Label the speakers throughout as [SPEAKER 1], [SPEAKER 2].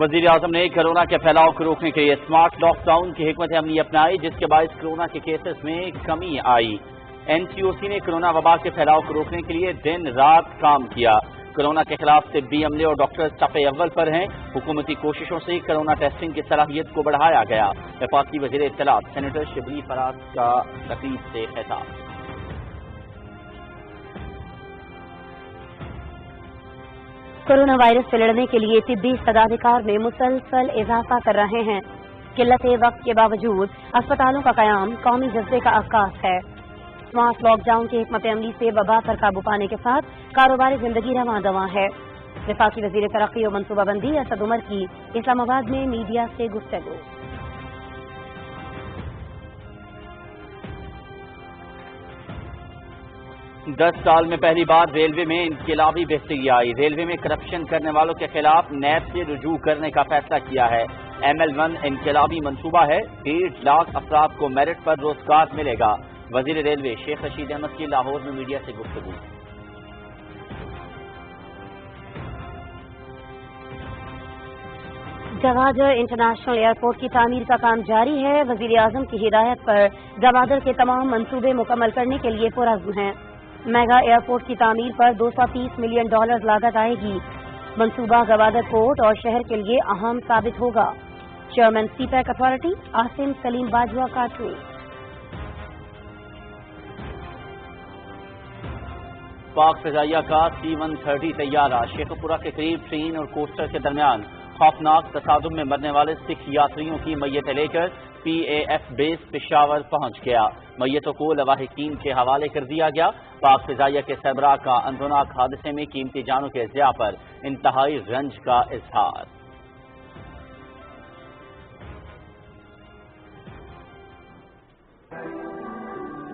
[SPEAKER 1] वज़ीर आज़म ने कोरोना के फैलाव को रोकने के लिए स्मार्ट लॉक डाउन की हिकमत अमली अपनाई, जिसके बायस कोरोना के केसेस में कमी आई। NCOC ने कोरोना वबा के फैलाव को रोकने के लिए दिन रात काम किया। कोरोना के खिलाफ तिब्बी अमले और डॉक्टर सफ़े अव्वल पर हैं। हुकूमती कोशिशों से कोरोना टेस्टिंग की सलाहियत को बढ़ाया गया। वफाकी वज़ीर इत्तलात सेनेटर शिबली फराज का तकरीब से खिताब।
[SPEAKER 2] कोरोना वायरस से लड़ने के लिए तिब्बी पदाधिकार में मुसलसल इजाफा कर रहे हैं। किल्लत वक्त के बावजूद अस्पतालों का कयाम कौमी जज्बे का अक्कास है। स्मार्ट लॉकडाउन की हिकमत अमली से वबा पर काबू पाने के साथ कारोबारी जिंदगी रवां दवां है। वफाकी वज़ीर तरक्की और मनसूबाबंदी असद उमर की इस्लामाबाद में मीडिया से गुफ्तगू।
[SPEAKER 1] 10 साल में पहली बार रेलवे में इनकलाबी बेहतरी आई। रेलवे में करप्शन करने वालों के खिलाफ नैब से रुजू करने का फैसला किया है। ML1 इनकलाबी मंसूबा है। 1.5 लाख अफराद को मेरिट पर रोजगार मिलेगा। वजीर रेलवे शेख रशीद अहमद की लाहौर में मीडिया से गुफ्तगू।
[SPEAKER 2] गवादर इंटरनेशनल एयरपोर्ट की तामीर का काम जारी है। वजीर आजम की हिदायत पर गवादर के तमाम मंसूबे मुकम्मल करने के लिए पुरअज़्म हैं। मेगा एयरपोर्ट की तामीर पर $230 मिलियन लागत आएगी। मंसूबा गवादर पोर्ट और शहर के लिए अहम साबित होगा। Chairman CPEC authority Asim Salim Bajwa का ट्वीट।
[SPEAKER 1] पाक फिजाइया का C-130 तैयारा शेखपुरा के करीब ट्रेन और कोस्टर के दरमियान खौफनाक तसादुम में मरने वाले सिख यात्रियों की मैयतें लेकर PAF बेस पेशावर पहुंच गया। मैयतों को लवाहिकीन के हवाले कर दिया गया। पाक फिजाइया के सरबराह का अंदरनाक हादसे में कीमती जानों के ज़िया पर इंतहाई रंज का इजहार।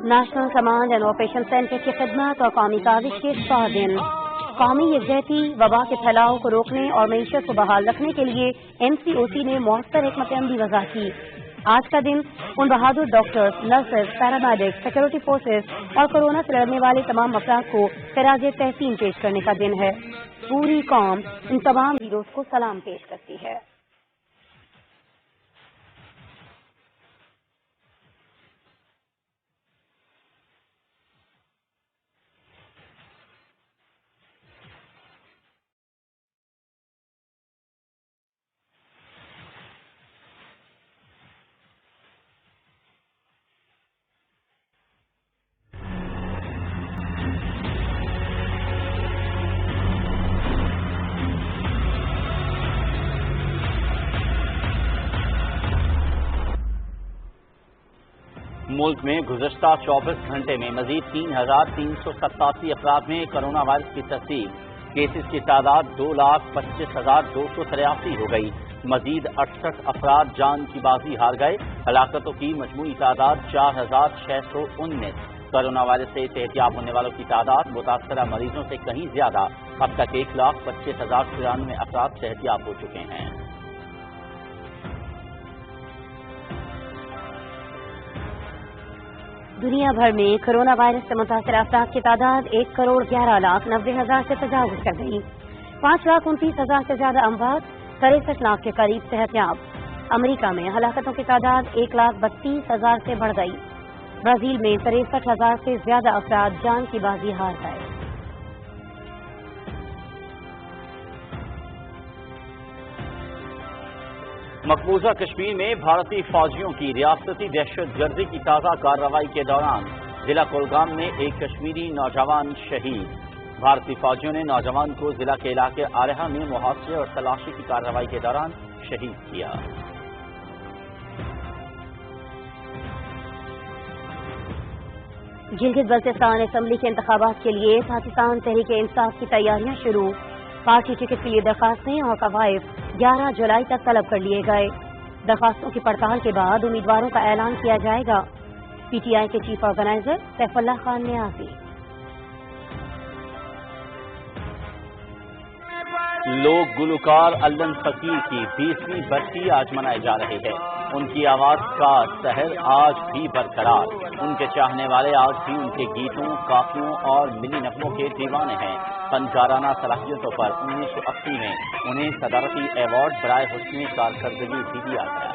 [SPEAKER 2] National command and operation centre की खिदमत और कौमी काविश के 100 दिन। कौमी यकजहती वबा के फैलाव को रोकने और मईशत को बहाल रखने के लिए NCOC ने मौसर हिकमत अमली वज़ा की। आज का दिन उन बहादुर doctors, nurses, paramedics, security forces और कोरोना से लड़ने वाले तमाम अफराद को खिराज तहसीन पेश करने का दिन है। पूरी कौम इन तमाम हीरोज को सलाम पेश करती है।
[SPEAKER 1] मुल्क में गुज़श्ता 24 घंटे में मजीद 3,387 अफराद में कोरोना वायरस की तस्दीक। केसेस की तादाद 2,25,283 हो गई। मजीद 68 अफराद जान की बाजी हार गए। हलाकतों की मजमूई तादाद 4,619। कोरोना वायरस से सेहतियाब होने वालों की तादाद मुतासरा मरीजों से कहीं ज्यादा। अब तक 1,25,093 अफराद सेहतियाब हो चुके हैं।
[SPEAKER 2] दुनिया भर में कोरोना वायरस से मुतासर अफराद की तादाद 1,11,90,000 से तजावुज़ कर गई। 5,29,000 से ज्यादा अमवात, 63 लाख के करीब सेहतियाब। अमेरिका में हलाकतों की तादाद 1,32,000 से बढ़ गई। ब्राजील में 63,000 से ज्यादा अफराद जान की बाजी हार गए।
[SPEAKER 1] मकबूजा कश्मीर में भारतीय फौजियों की रियासती दहशतगर्दी की ताज़ा कार्रवाई के दौरान जिला कुलगाम में एक कश्मीरी नौजवान शहीद। भारतीय फौजियों ने नौजवान को जिला के इलाके आरेहा में मुहावजे और तलाशी की कार्रवाई के दौरान शहीद किया।
[SPEAKER 2] गिलगित बल्तिस्तान असेंबली के इंतखाबात के लिए पाकिस्तान तहरीक इंसाफ की तैयारियां शुरू। पार्टी टिकट के लिए दरखास्तें और कवायद 11 जुलाई तक तलब कर लिए गए। दरखास्तों की पड़ताल के बाद उम्मीदवारों का ऐलान किया जाएगा। PTI के चीफ ऑर्गेनाइजर सैफुल्लाह खान नियाज़ी।
[SPEAKER 1] लोक गुलकार अल्लन फकीर की 20वीं बरसी आज मनाई जा रही है। ان کی آواز کا سحر آج بھی برقرار، ان کے چاہنے والے آج بھی ان کے گیتوں، قافیوں اور ملی نغموں کے دیوانے ہیں۔ فنکارانہ صلاحیتوں پر 1980 میں انہیں صدارتی ایوارڈ برائے حسن کارکردگی بھی دیا گیا۔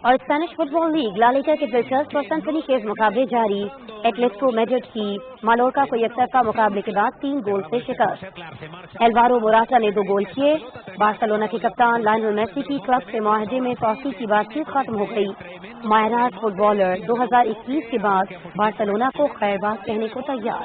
[SPEAKER 2] اور اسپینش فٹ بال لیگ لا لیگا کے دلچسپ اور سنسنی خیز مقابلے جاری۔ ایٹلیٹیکو میڈرڈ کی مالورکا کو یکطرفہ مقابلے کے بعد 3 گول سے شکست۔ ایلوارو موراٹا نے 2 گول کیے۔ بارسلونا کے کپتان لائنل میسی کی کلب سے معاہدے میں توسیع کی بات چیت ختم ہو گئی۔ ماہرات فٹ بالر 2021 کے بعد بارسلونا کو خیر بات کہنے کو تیار۔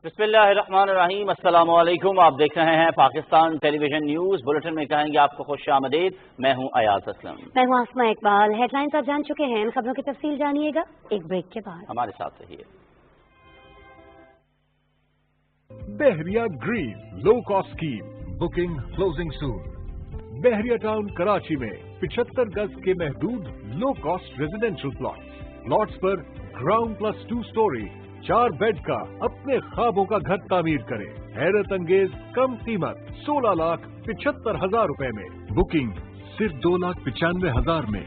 [SPEAKER 1] بسم اللہ الرحمن الرحیم، السلام علیکم۔ آپ دیکھ رہے ہیں پاکستان ٹیلی ویژن نیوز بلیٹن میں کہیں گے آپ کو خوش آمدید۔ میں ہوں ایاز اسلم۔
[SPEAKER 2] میں ہوں آسماء اقبال۔ ہیڈ لائنز آپ جان چکے ہیں، ان خبروں کی تفصیل جانیے گا ایک بریک کے بعد۔
[SPEAKER 1] ہمارے ساتھ رہیے۔
[SPEAKER 3] Bahria green low cost scheme booking closing soon. Bahria town Karachi میں 75 گز کے محدود لو کاسٹ ریزیڈینشل پلاٹس پر گراؤنڈ پلس 2 سٹوری 4 بیڈ کا اپنے خوابوں کا گھر تعمیر کریں۔ حیرت انگیز کم قیمت 16,75,000 روپے میں، بکنگ صرف 2,95,000 میں،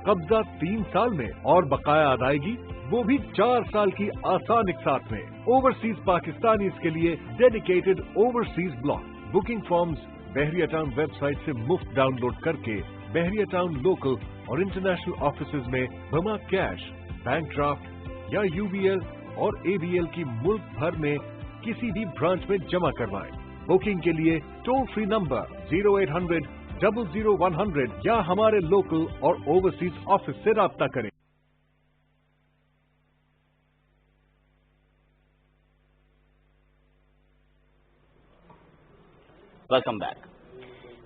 [SPEAKER 3] قبضہ 3 سال میں اور بقایا ادائیگی وہ بھی 4 سال کی آسان اقساط میں۔ اوورسیز پاکستانیز کے لیے dedicated overseas block. Booking forms Bahria town website سے مفت ڈاؤن لوڈ کر کے بحریہ ٹاؤن لوکل اور انٹرنیشنل آفیسز میں بما کیش، بینک ڈرافٹ یا UBL اور ABL کی ملک بھر میں کسی بھی برانچ میں جمع کروائیں۔ بکنگ کے لیے ٹول فری نمبر 0800-00-100 یا ہمارے لوکل اور اوورسیز آفس سے رابطہ کریں۔
[SPEAKER 1] Welcome back.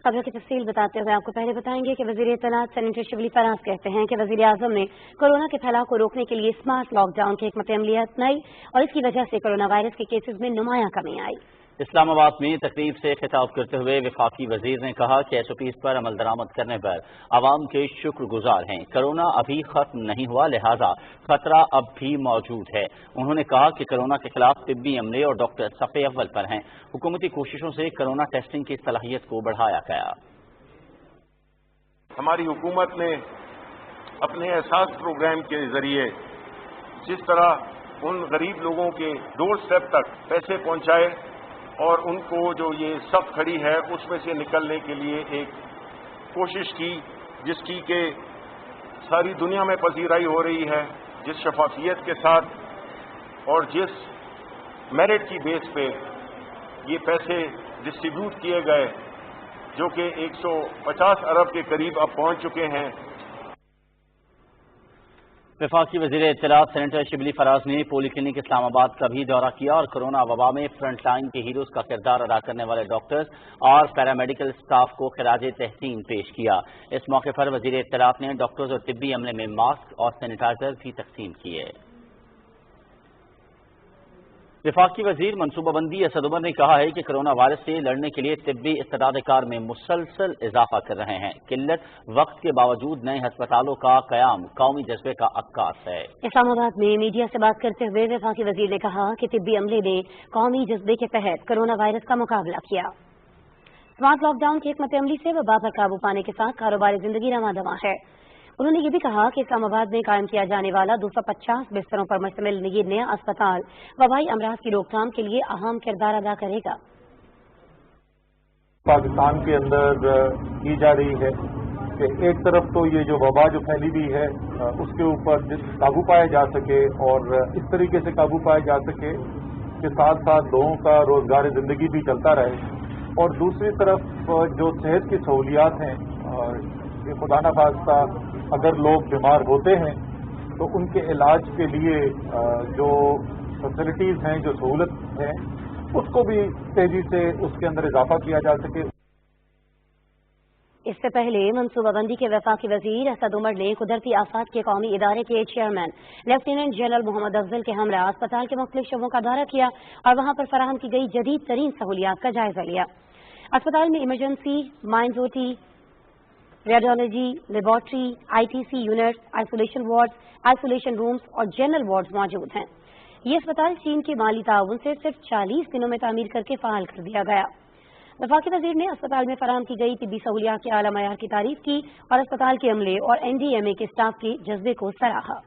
[SPEAKER 2] خبروں کی تفصیل بتاتے ہوئے آپ کو پہلے بتائیں گے کہ وزیر اطلاعات سینیٹر شبلی فراز کہتے ہیں کہ وزیر اعظم نے کورونا کے پھیلاؤ کو روکنے کے لیے اسمارٹ لاک ڈاؤن کی حکمت عملی اپنائی اور اس کی وجہ سے کورونا وائرس کے کیسز میں نمایاں کمی آئی۔
[SPEAKER 1] اسلام آباد میں تقریب سے خطاب کرتے ہوئے وفاقی وزیر نے کہا کہ SOPs پر عمل درآمد کرنے پر عوام کے شکر گزار ہیں۔ کرونا ابھی ختم نہیں ہوا، لہذا خطرہ اب بھی موجود ہے۔ انہوں نے کہا کہ کرونا کے خلاف طبی عملے اور ڈاکٹر صفحے اول پر ہیں۔ حکومتی کوششوں سے کرونا ٹیسٹنگ کی صلاحیت کو بڑھایا گیا۔
[SPEAKER 4] ہماری حکومت نے اپنے احساس پروگرام کے ذریعے جس طرح ان غریب لوگوں کے ڈور اسٹیپ تک پیسے پہنچائے اور ان کو جو یہ صف کھڑی ہے اس میں سے نکلنے کے لیے ایک کوشش کی، جس کی کہ ساری دنیا میں پذیرائی ہو رہی ہے، جس شفافیت کے ساتھ اور جس میرٹ کی بیس پہ یہ پیسے ڈسٹریبیوٹ کیے گئے، جو کہ 150 ارب کے قریب اب پہنچ چکے ہیں۔
[SPEAKER 1] وفاقی وزیر اطلاعات سینیٹر شبلی فراز نے پولی کلینک اسلام آباد کا بھی دورہ کیا اور کرونا وبا میں فرنٹ لائن کے ہیروز کا کردار ادا کرنے والے ڈاکٹرز اور پیرامیڈیکل سٹاف کو خراج تحسین پیش کیا۔ اس موقع پر وزیر اطلاعات نے ڈاکٹرز اور طبی عملے میں ماسک اور سینیٹائزر بھی تقسیم کیے۔ وفاقی وزیر منصوبہ بندی اسد عمر نے کہا ہے کہ کرونا وائرس سے لڑنے کے لیے طبی استعداد کار میں مسلسل اضافہ کر رہے ہیں۔ قلت وقت کے باوجود نئے ہسپتالوں کا قیام قومی جذبے کا عکاس ہے۔
[SPEAKER 2] اسلام آباد میں میڈیا سے بات کرتے ہوئے وفاقی وزیر نے کہا کہ طبی عملے نے قومی جذبے کے تحت کرونا وائرس کا مقابلہ کیا۔ اسمارٹ لاک ڈاؤن کی حکمت عملی سے وبا پر قابو پانے کے ساتھ کاروباری زندگی رواں دواں ہے۔ انہوں نے یہ بھی کہا کہ اسلام آباد میں قائم کیا جانے والا 250 بستروں پر مشتمل یہ نیا اسپتال وبائی امراض کی روک تھام کے لیے اہم کردار ادا کرے گا۔
[SPEAKER 5] پاکستان کے اندر کی جا رہی ہے کہ ایک طرف تو یہ جو وبا جو پھیلی ہوئی ہے اس کے اوپر قابو پایا جا سکے اور اس طریقے سے قابو پایا جا سکے کہ ساتھ ساتھ لوگوں کا روزگار زندگی بھی چلتا رہے، اور دوسری طرف جو صحت کی سہولیات ہیں، خدا نخواستہ اگر لوگ بیمار ہوتے ہیں تو ان کے علاج کے لیے جو فیسلٹیز ہیں، جو سہولت ہیں، اس کو بھی تیزی سے اس کے اندر اضافہ کیا جا سکے۔
[SPEAKER 2] اس سے پہلے منصوبہ بندی کے وفاقی وزیر اسد عمر نے قدرتی آفات کے قومی ادارے کے چیئرمین لیفٹیننٹ جنرل محمد افضل کے ہمراہ اسپتال کے مختلف شعبوں کا دورہ کیا اور وہاں پر فراہم کی گئی جدید ترین سہولیات کا جائزہ لیا۔ اسپتال میں ایمرجنسی، مائنڈ-او-ٹی، radiology, laboratory, I T C unit, isolation ward, isolation rooms اور جنرل وارڈز موجود ہیں۔ یہ اسپتال چین کے مالی تعاون سے صرف 40 دنوں میں تعمیر کر کے فعال کر دیا گیا۔ وفاقی وزیر نے اسپتال میں فراہم کی گئی طبی سہولیات کے اعلیٰ معیار کی تعریف کی اور اسپتال کے عملے اور این ڈی ایم اے کے اسٹاف کے جذبے کو سراہا۔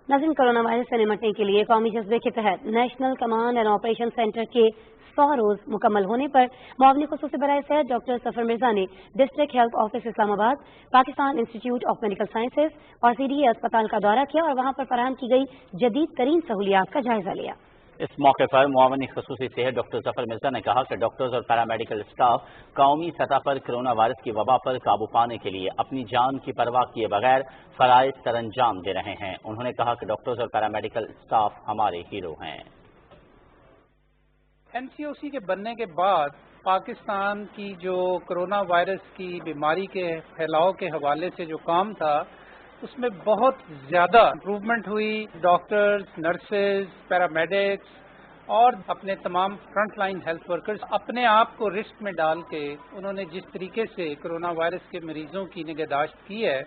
[SPEAKER 2] ناظرین، کورونا وائرس سے نمٹنے کے لیے قومی جذبے کے تحت national command and operation centre کے 100 روز مکمل ہونے پر معاون خصوصی برائے صحت ڈاکٹر ظفر مرزا نے ڈسٹرکٹ ہیلتھ آفس اسلام آباد، Pakistan institute of medical sciences اور سی ڈی اے اسپتال کا دورہ کیا اور وہاں پر فراہم کی گئی جدید ترین سہولیات کا جائزہ لیا۔
[SPEAKER 1] اس موقع پر معاون خصوصی صحت ڈاکٹر ظفر مرزا نے کہا کہ ڈاکٹرز اور پیرامیڈیکل اسٹاف قومی سطح پر کرونا وائرس کی وبا پر قابو پانے کے لیے اپنی جان کی پرواہ کیے بغیر فرائض سر انجام دے رہے ہیں۔ انہوں نے کہا کہ ڈاکٹرز اور پیرامیڈیکل اسٹاف ہمارے ہیرو ہیں۔
[SPEAKER 6] این سی او سی کے بننے کے بعد پاکستان کی جو کرونا وائرس کی بیماری کے پھیلاؤ کے حوالے سے جو کام تھا اس میں بہت زیادہ امپروومنٹ ہوئی۔ ڈاکٹرز، نرسز، پیرامیڈکس اور اپنے تمام فرنٹ لائن ہیلتھ ورکرز اپنے آپ کو رسک میں ڈال کے انہوں نے جس طریقے سے کرونا وائرس کے مریضوں کی نگہداشت کی ہے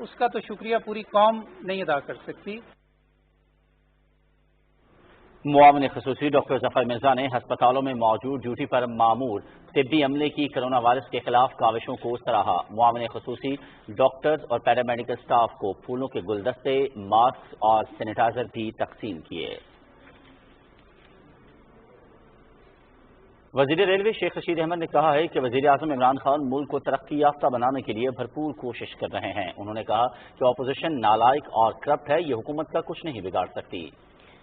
[SPEAKER 6] اس کا تو شکریہ پوری قوم نہیں ادا کر سکتی۔
[SPEAKER 1] معاون خصوصی ڈاکٹر ظفر مرزا نے ہسپتالوں میں موجود ڈیوٹی پر مامور طبی عملے کی کرونا وائرس کے خلاف کاوشوں کو سراہا۔ معاون خصوصی ڈاکٹرز اور پیرامیڈیکل سٹاف کو پھولوں کے گلدستے، ماسک اور سینیٹائزر بھی تقسیم کیے۔ وزیر ریلوے شیخ رشید احمد نے کہا ہے کہ وزیر اعظم عمران خان ملک کو ترقی یافتہ بنانے کے لیے بھرپور کوشش کر رہے ہیں۔ انہوں نے کہا کہ اپوزیشن نالائق اور کرپٹ ہے، یہ حکومت کا کچھ نہیں بگاڑ سکتی۔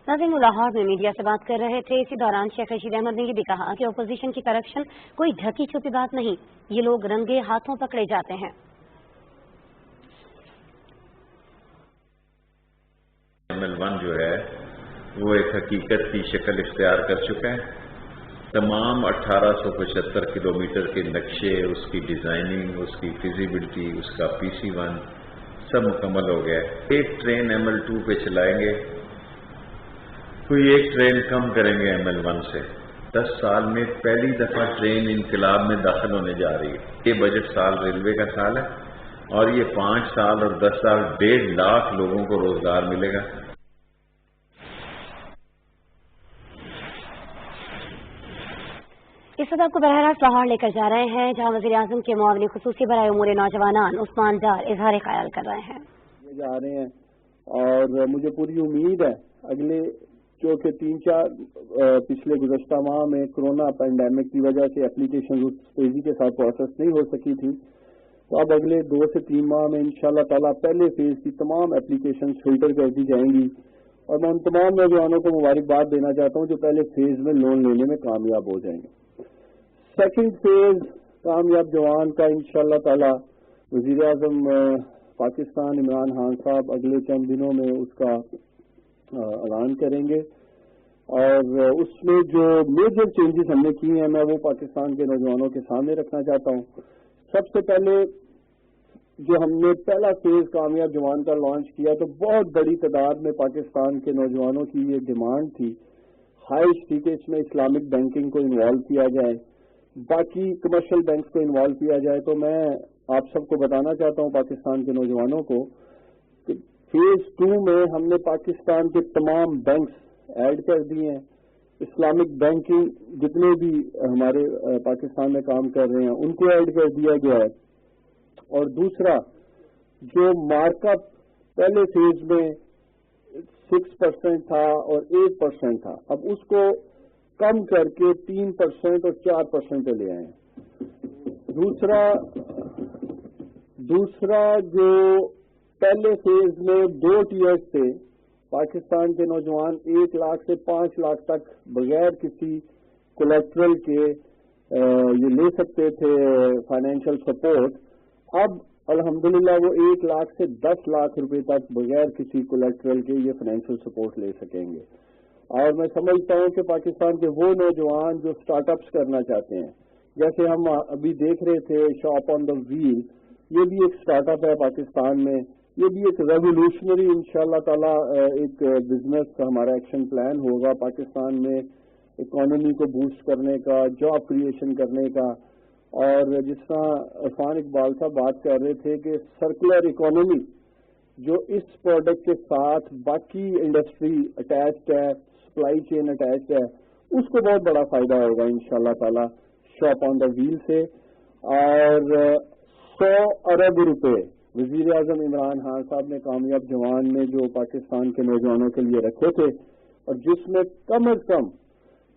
[SPEAKER 2] ناظرین، لاہور میں میڈیا سے بات کر رہے تھے۔ اسی دوران شیخ رشید احمد نے یہ بھی کہا کہ اپوزیشن کی کرپشن کوئی ڈھکی چھپی بات نہیں، یہ لوگ رنگے ہاتھوں پکڑے جاتے ہیں۔
[SPEAKER 7] ML1 جو ہے وہ ایک حقیقت کی شکل اختیار کر چکا ہے۔ تمام 1875 کلومیٹر کے نقشے، اس کی ڈیزائننگ، اس کی فیزیبلٹی، اس کا PC1 سب مکمل ہو گیا ہے۔ ایک ٹرین ML2 پہ چلائیں گے، کوئی ایک ٹرین کم کریں گے ML1 سے۔ 10 سال میں پہلی دفعہ ٹرین انقلاب میں داخل ہونے جا رہی ہے۔ یہ بجٹ سال ریلوے کا سال ہے اور یہ 5 سال اور 10 سال 1.5 لاکھ لوگوں کو روزگار ملے گا۔
[SPEAKER 2] اس وقت آپ کو براہ راست لاہور لے کر جا رہے ہیں، جہاں وزیر اعظم کے معاون خصوصی برائے امور نوجوانان عثمان ڈار اظہار خیال کر رہے ہیں۔
[SPEAKER 8] جا رہے ہیں اور مجھے پوری امید ہے اگلے کیونکہ 3-4 پچھلے گزشتہ ماہ میں کرونا پینڈیمک کی وجہ سے اپلیکیشن تیزی کے ساتھ پروسیس نہیں ہو سکی تھی، تو اب اگلے 2 سے 3 ماہ میں انشاءاللہ تعالیٰ پہلے فیز کی تمام اپلیکیشن فلٹر کر دی جائیں گی اور میں ان تمام نوجوانوں کو مبارکباد دینا چاہتا ہوں جو پہلے فیز میں لون لینے میں کامیاب ہو جائیں گے۔ سیکنڈ فیز کامیاب جوان کا انشاءاللہ تعالیٰ وزیر اعظم پاکستان عمران خان صاحب اگلے چند دنوں میں اس کا اعلان کریں گے، اور اس میں جو میجر چینجز ہم نے کی ہیں میں وہ پاکستان کے نوجوانوں کے سامنے رکھنا چاہتا ہوں۔ سب سے پہلے جو ہم نے پہلا فیز کامیاب جوان کا لانچ کیا تو بہت بڑی تعداد میں پاکستان کے نوجوانوں کی یہ ڈیمانڈ تھی ہائی اسٹیٹس میں اسلامک بینکنگ کو انوالو کیا جائے، باقی کمرشل بینکس کو انوالو کیا جائے۔ تو میں آپ سب کو بتانا چاہتا ہوں پاکستان کے نوجوانوں کو کہ فیز 2 میں ہم نے پاکستان کے تمام بینکس ایڈ کر دیے ہیں، اسلامک بینکنگ جتنے بھی ہمارے پاکستان میں کام کر رہے ہیں ان کو ایڈ کر دیا گیا ہے، اور دوسرا جو مارک اپ پہلے فیز میں 6% تھا اور 8% تھا اب اس کو کم کر کے 3% اور 4% پہ لے آئے ہیں۔ دوسرا جو پہلے فیز میں 2 ٹیئرز تھے، پاکستان کے نوجوان 1 لاکھ سے 5 لاکھ تک بغیر کسی کولیٹرل کے یہ لے سکتے تھے فائنینشیل سپورٹ، اب अल्हम्दुलिल्लाह वो 1 लाख से 10 लाख रुपए तक बगैर किसी कोलेट्रल के ये फाइनेंशियल सपोर्ट ले सकेंगे। और मैं समझता हूं कि पाकिस्तान के वो नौजवान जो स्टार्टअप्स करना चाहते हैं, जैसे हम अभी देख रहे थे शॉप ऑन द व्हील, ये भी एक स्टार्टअप है पाकिस्तान में, ये भी एक रेवोल्यूशनरी इंशाअल्लाह ताला एक बिजनेस का हमारा एक्शन प्लान होगा पाकिस्तान में इकोनॉमी को बूस्ट करने का, जॉब क्रिएशन करने का। और जिस तरह इरफान इकबाल साहब बात कर रहे थे कि सर्कुलर इकोनॉमी जो इस प्रोडक्ट के साथ बाकी इंडस्ट्री अटैच्ड है, सप्लाई चेन अटैच्ड है, उसको बहुत बड़ा फायदा होगा इंशाअल्लाह ताला शॉप ऑन द व्हील से। और 100 अरब रुपए वजीर आजम इमरान खान साहब ने कामयाब जवान में जो पाकिस्तान के नौजवानों के लिए रखे थे, और जिसमें कम अज कम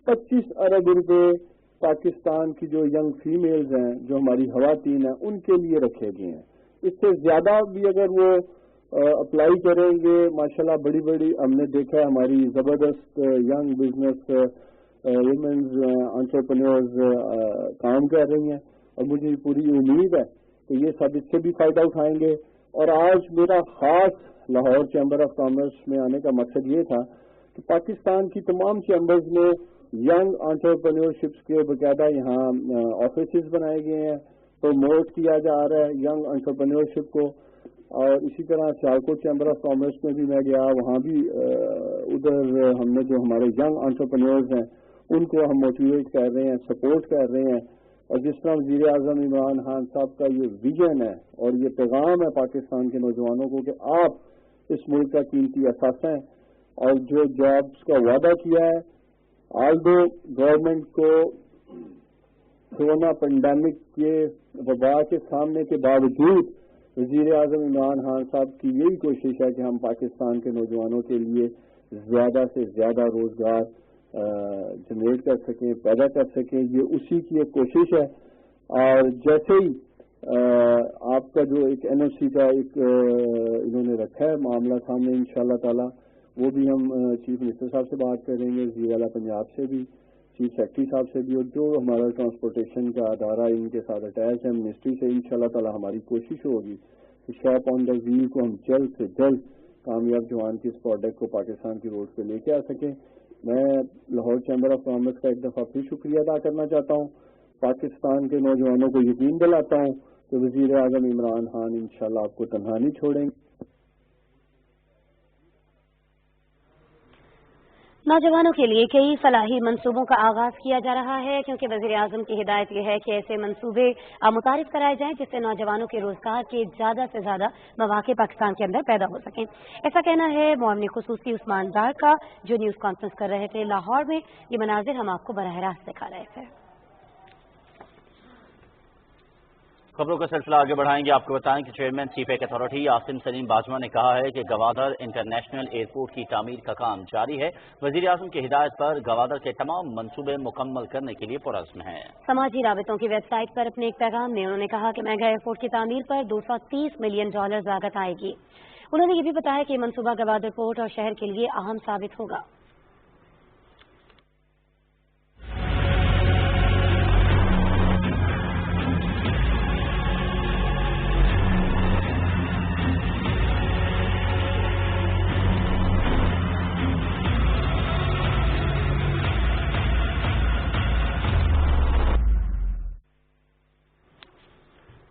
[SPEAKER 8] 25 अरब रुपए पाकिस्तान की जो यंग फीमेल्स हैं, जो हमारी खवातीन हैं, उनके लिए रखे गए हैं। इससे ज्यादा भी अगर वो अप्लाई करेंगे, माशाल्लाह बड़ी बड़ी हमने देखा है हमारी जबरदस्त यंग बिजनेस वुमेन्स एंटरप्रेन्योर्स काम कर रही हैं, और मुझे पूरी उम्मीद है कि ये सब इससे भी फायदा उठाएंगे। और आज मेरा खास लाहौर चैम्बर ऑफ कॉमर्स में आने का मकसद ये था कि पाकिस्तान की तमाम चैम्बर्स में यंग एंटरप्रेन्योरशिप्स के बकायदा यहाँ ऑफिस बनाए गए हैं, प्रमोट किया जा रहा है यंग एंटरप्रेन्योरशिप को। और इसी तरह सियालकोट चैम्बर ऑफ कॉमर्स में भी मैं गया, वहाँ भी उधर हमने जो हमारे यंग एंटरप्रेन्योर्स हैं उनको हम मोटिवेट कर रहे हैं, सपोर्ट कर रहे हैं। और जिस तरह वज़ीर आज़म इमरान खान साहब का ये विजन है और ये पैगाम है पाकिस्तान के नौजवानों को कि आप इस मुल्क का कीमती असासा हैं, और जो जॉब्स का वादा किया है, आल्दो गवर्नमेंट को कोरोना पेंडेमिक के वबा के सामने के बावजूद वज़ीर आज़म इमरान खान साहब की यही कोशिश है कि हम पाकिस्तान के नौजवानों के लिए ज्यादा से ज्यादा रोजगार जनरेट कर सकें, पैदा कर सकें। ये उसी की एक कोशिश है। और जैसे ही आपका जो एक एनओसी का एक इन्होंने रखा है मामला सामने, इंशाअल्लाह ताला वो भी हम चीफ मिनिस्टर साहब से बात करेंगे, वज़ीर आला पंजाब से भी, चीफ सेक्रेटरी साहब से भी, और जो हमारा ट्रांसपोर्टेशन का अदारा इनके साथ अटैच है मिनिस्ट्री से, इंशाअल्लाह ताला हमारी कोशिश होगी कि शॉप ऑन द व्हील को हम जल्द से जल्द कामयाब जवान की इस प्रोडक्ट को पाकिस्तान की रोड पे लेके आ सकें। मैं लाहौर चैम्बर ऑफ कॉमर्स का एक दफा फिर शुक्रिया अदा करना चाहता हूँ, पाकिस्तान के नौजवानों को यकीन दिलाता हूँ कि वज़ीर आज़म इमरान खान इंशाअल्लाह आपको तन्हा नहीं छोड़ेंगे।
[SPEAKER 2] नौजवानों के लिए कई फलाही मंसूबों का आगाज किया जा रहा है, क्योंकि वज़ीर आज़म की हिदायत यह है कि ऐसे मंसूबे मुतारिफ कराए जाएं जिससे नौजवानों के रोजगार के ज्यादा से ज्यादा मौके पाकिस्तान के अंदर पैदा हो सकें। ऐसा कहना है मुआविन खुसूसी उस्मान डार का, जो न्यूज कॉन्फ्रेंस कर रहे थे लाहौर में। ये मनाजिर हम आपको बराह रास्त दिखा रहे थे।
[SPEAKER 1] खबरों का सिलसिला आगे बढ़ाएंगे। आपको बताएं कि chairman CPEC authority Asim Salim Bajwa ने कहा है कि गवादर इंटरनेशनल एयरपोर्ट की तामीर का काम जारी है। वज़ीर आज़म की हिदायत पर गवादर के तमाम मंसूबे मुकम्मल करने के लिए पुरज़्म है।
[SPEAKER 2] समाजी राबितों की वेबसाइट पर अपने एक पैगाम में उन्होंने कहा कि मेगा एयरपोर्ट की तामीर पर $230 मिलियन लागत आएगी। उन्होंने ये भी बताया कि मंसूबा गवादर पोर्ट और शहर के लिए अहम साबित होगा।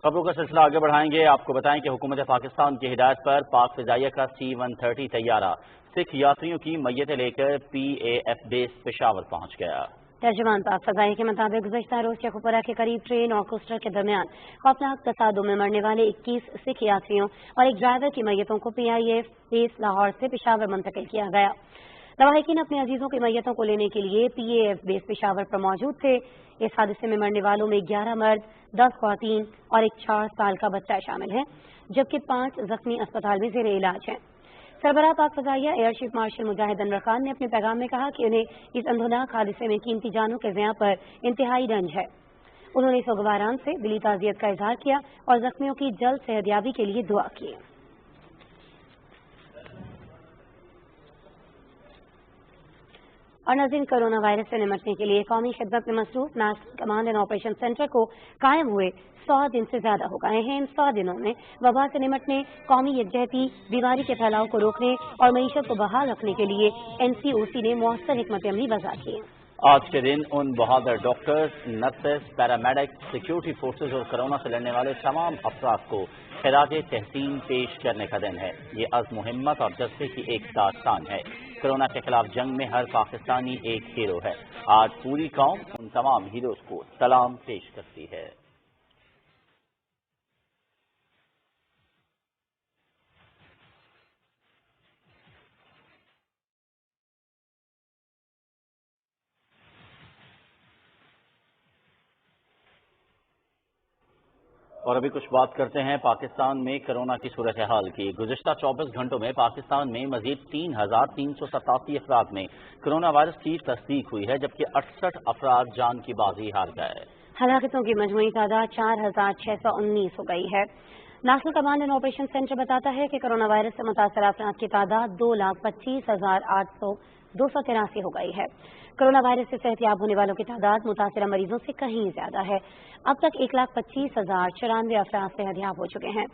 [SPEAKER 1] खबरों का सिलसिला आगे बढ़ाएंगे। आपको बताएं कि हुकूमत पाकिस्तान की हिदायत पर पाक फिजाइया का C-130 तैयारा सिख यात्रियों की मैयतें लेकर PAF बेस पेशावर पहुंच गया।
[SPEAKER 2] तर्जुमान पाक फजाइया के मुताबिक गुज़श्ता रोज शेखुपुरा के करीब ट्रेन और कोस्टर के दरमियान खौफनाक तसादुम में मरने वाले 21 सिख यात्रियों और एक ड्राइवर की मैयतों को PIF बेस लाहौर से पेशावर मुंतकिल किया गया। लवाहिकीन अपने अजीजों की मैयतों को लेने के लिए PAF बेस पेशावर पर मौजूद थे। इस हादसे में मरने वालों में 11 मर्द, 10 ख्वातीन और एक 4 साल का बच्चा शामिल है, जबकि 5 जख्मी अस्पताल में ज़ेरे इलाज हैं। सरबराह पाक फजाइया एयर चीफ मार्शल मुजाहिद अनवर खान ने अपने पैगाम में कहा कि उन्हें इस अंधोनाक हादसे में कीमती जानों के ज़िया पर इंतहाई रंज है। उन्होंने सोगवारान से दिली ताज़ियत का इजहार किया और जख्मियों की जल्द सेहतयाबी के लिए दुआ की। और नाज़रीन, कोरोना वायरस से निपटने के लिए कौमी खिदमत में मसरूफ national command and operation centre को कायम हुए 100 दिन से ज्यादा हो गए हैं। इन 100 दिनों में वबा से निपटने, कौमी यकजहती, बीमारी के फैलाव को रोकने और मईशत को बहाल रखने के लिए NCOC ने मौसर हिकमत अमली वज़ा की।
[SPEAKER 1] आज के दिन उन बहादुर doctors, nurses, paramedics, security forces और कोरोना से लड़ने वाले तमाम अफराद को खिराज तहसीन पेश करने का दिन है। ये अज़्म, हिम्मत और जज्बे की एक दास्तान है। कोरोना के खिलाफ जंग में हर पाकिस्तानी एक हीरो है। आज पूरी कौम उन तमाम हीरोज को सलाम पेश करती है। और अभी कुछ बात करते हैं पाकिस्तान में कोरोना की सूरत हाल की। गुज़िश्ता 24 घंटों में पाकिस्तान में मजीद 3,387 अफराद में कोरोना वायरस की तस्दीक हुई है, जबकि 68 अफराद जान की बाजी हार गए।
[SPEAKER 2] हलाकतों की मजमूई तादाद 4,619 हो गई है। National command and operation centre बताता है कि कोरोना वायरस से मुतासर अफराद की तादाद 2,25,283 हो गई है। कोरोना वायरस से सेहतयाब होने वालों की तादाद मुतासरा मरीजों से कहीं ज्यादा है। अब तक 1,25,094 अफराद सेहतयाब हो चुके हैं।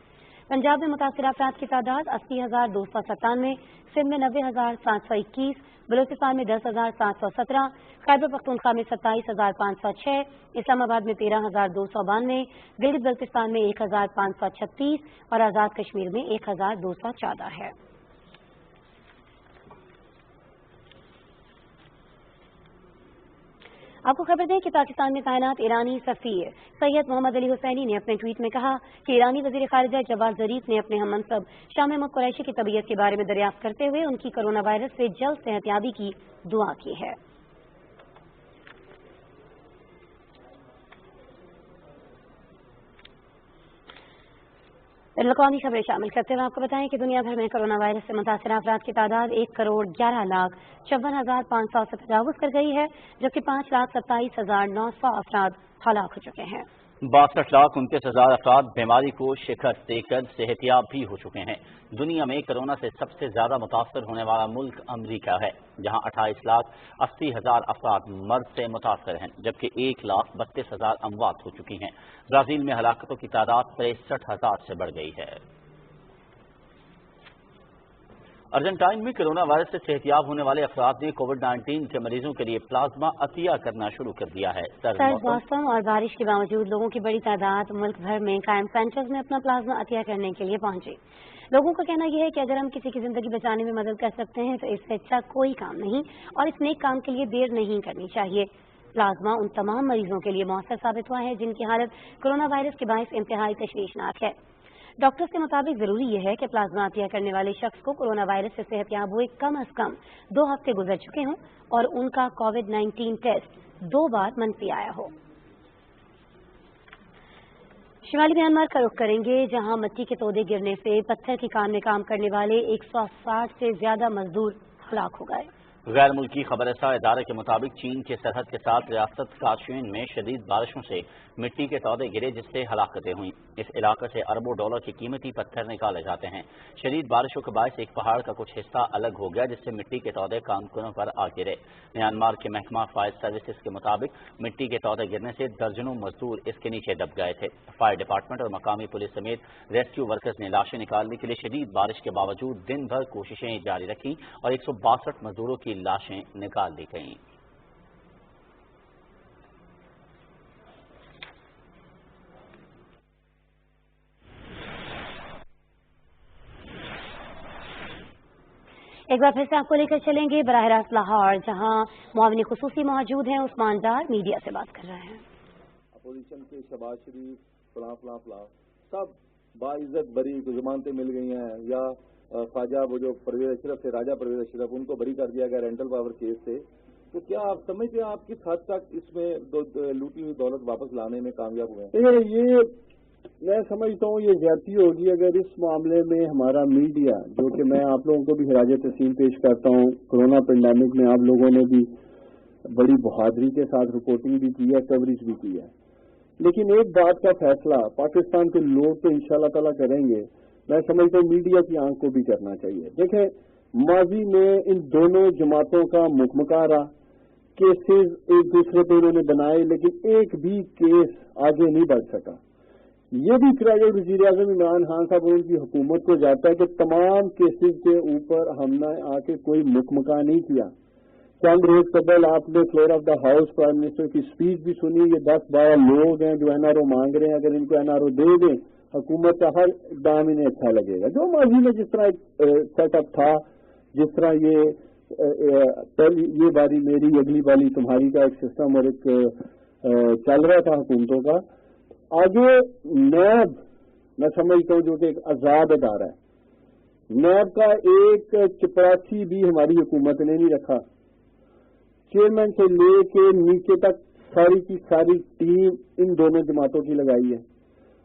[SPEAKER 2] पंजाब में मुतासर अफराद की तादाद 80,297, सिंध में 90,721, बलूचिस्तान में 10,717, खैबर पख्तूनख्वा में 27,506, इस्लामाबाद में 13,292, गिलगित बल्तिस्तान में 1,536 और आज़ाद कश्मीर में 1,214 है। आपको खबर दें कि पाकिस्तान में तैनात ईरानी सफीर सैयद मोहम्मद अली हुसैनी ने अपने ट्वीट में कहा कि ईरानी वज़ीर ख़ारिजा जवाद ज़रीफ ने अपने हम मनसब शाह महमूद कुरैशी की तबीयत के बारे में दरियाफ्त करते हुए उनकी कोरोना वायरस से जल्द सेहतयाबी की दुआ की है। लकौमी खबरें शामिल करते हुए आपको बताएं कि दुनिया भर में कोरोना वायरस से मुतासर अफराद की तादाद 1,11,54,500 से तजावुज़ कर गई है, जबकि 5,27,900 अफराद हलाक हो चुके हैं।
[SPEAKER 1] 62,29,000 अफराद बीमारी को शिकस्त देकर सेहतयाब भी हो चुके हैं। दुनिया में कोरोना से सबसे ज्यादा मुतासर होने वाला मुल्क अमरीका है, जहां 28,80,000 अफराद मर्ज से मुतासर हैं, जबकि 1,32,000 अमवात हो चुकी हैं। ब्राजील में हलाकतों की तादाद 63,000 से बढ़ गई है। अर्जेंटाइन में कोरोना वायरस से सेहतयाब होने वाले अफराद ने कोविड-19 के मरीजों के लिए प्लाज्मा अतिया करना शुरू कर दिया है।
[SPEAKER 2] सर्द मौसम और बारिश के बावजूद लोगों की बड़ी तादाद मुल्क भर में कायम सेंटर्स में अपना प्लाज्मा अतिया करने के लिए पहुंचे। लोगों का कहना यह है कि अगर हम किसी की जिंदगी बचाने में मदद कर सकते हैं तो इससे अच्छा कोई काम नहीं और इस नेक काम के लिए देर नहीं करनी चाहिए। प्लाज्मा उन तमाम मरीजों के लिए मौसर साबित हुआ है जिनकी हालत कोरोना वायरस के बायस इंतहाई तशवीशनाक है। डॉक्टर्स के मुताबिक जरूरी यह है कि प्लाज्मा अतिया करने वाले शख्स को कोरोना वायरस से सेहतयाब हुए कम अज कम 2 हफ्ते गुजर चुके हों और उनका कोविड-19 टेस्ट 2 बार मनफी आया हो। शिमाली म्यांमार का रुख करेंगे, जहां मिट्टी के तोदे गिरने से पत्थर की काम में काम करने वाले 160 से ज्यादा मजदूर हलाक हो गए।
[SPEAKER 1] गैर मुल्की खबरसां इदारे के मुताबिक चीन के सरहद के साथ रियासत काशुइन में शदीद बारिशों से मिट्टी के तौदे गिरे, जिससे हलाकतें हुई। इस इलाके से अरबों डॉलर के कीमती पत्थर निकाले जाते हैं। शदीद बारिशों के बायस एक पहाड़ का कुछ हिस्सा अलग हो गया, जिससे मिट्टी के तौदे कामकुनों पर आ गिरे। म्यांमार के महकमा फायर सर्विसेज के मुताबिक मिट्टी के तौदे गिरने से दर्जनों मजदूर इसके नीचे दब गए थे। फायर डिपार्टमेंट और मकामी पुलिस समेत रेस्क्यू वर्कर्स ने लाशें निकालने के लिए शदीद बारिश के बावजूद दिन भर कोशिशें जारी रखी और 162 मजदूरों की लाशें निकाल दी गईं।
[SPEAKER 2] एक बार फिर से आपको लेकर चलेंगे बराह रास्त लाहौर, जहां मुआविन खुसूसी मौजूद हैं। उस्मान डार मीडिया से बात कर रहे हैं।
[SPEAKER 8] अपोजिशन के शहबाज शरीफ फलां सब बाइज्जत बरी को जमानतें मिल गई हैं, या ख्वाजा वो जो परवेज अशरफ थे, राजा परवेज अशरफ, उनको बरी कर दिया गया रेंटल पावर केस से। तो क्या आप समझते हैं आप किस हद तक इसमें लूटी हुई दौलत वापस लाने में कामयाब हुए हैं?
[SPEAKER 9] ये मैं समझता हूँ ये ज्यादती होगी अगर इस मामले में हमारा मीडिया, जो कि मैं आप लोगों को भी खिराज तस्लीम पेश करता हूँ, कोरोना पेंडेमिक में आप लोगों ने भी बड़ी बहादुरी के साथ रिपोर्टिंग भी की है, कवरेज भी की है, लेकिन एक बात का फैसला पाकिस्तान के लोग तो इंशाअल्लाह ताला करेंगे, मैं समझता हूँ मीडिया की आंख को भी करना चाहिए। देखें, माजी में इन दोनों जमातों का मुखमकारा केसेस एक दूसरे पे उन्होंने बनाए, लेकिन एक भी केस आगे नहीं बढ़ सका। ये भी क्रेडिट वज़ीर-ए-आज़म इमरान खान साहब और उनकी हुकूमत को जाता है कि तमाम केसेस के ऊपर हमने आके कोई मुकमका नहीं किया। चंद रोज कबल आपने floor of the house prime minister की स्पीच भी सुनी। ये 10-12 लोग हैं जो एनआरओ मांग रहे हैं, अगर इनको एनआरओ दे दें हुकूमत का हर इकदाम इन्हें अच्छा लगेगा। जो माजी में जिस तरह एक सेटअप था, जिस तरह ये बारी मेरी अगली बारी तुम्हारी का एक सिस्टम और एक चल रहा था हुकूमतों का, आगे नैब मैं समझता हूँ जो कि एक आजाद अदारा है, नैब का एक चपरासी भी हमारी हुकूमत ने नहीं रखा। चेयरमैन से लेके नीचे तक सारी की सारी टीम इन दोनों जमातों की लगाई है।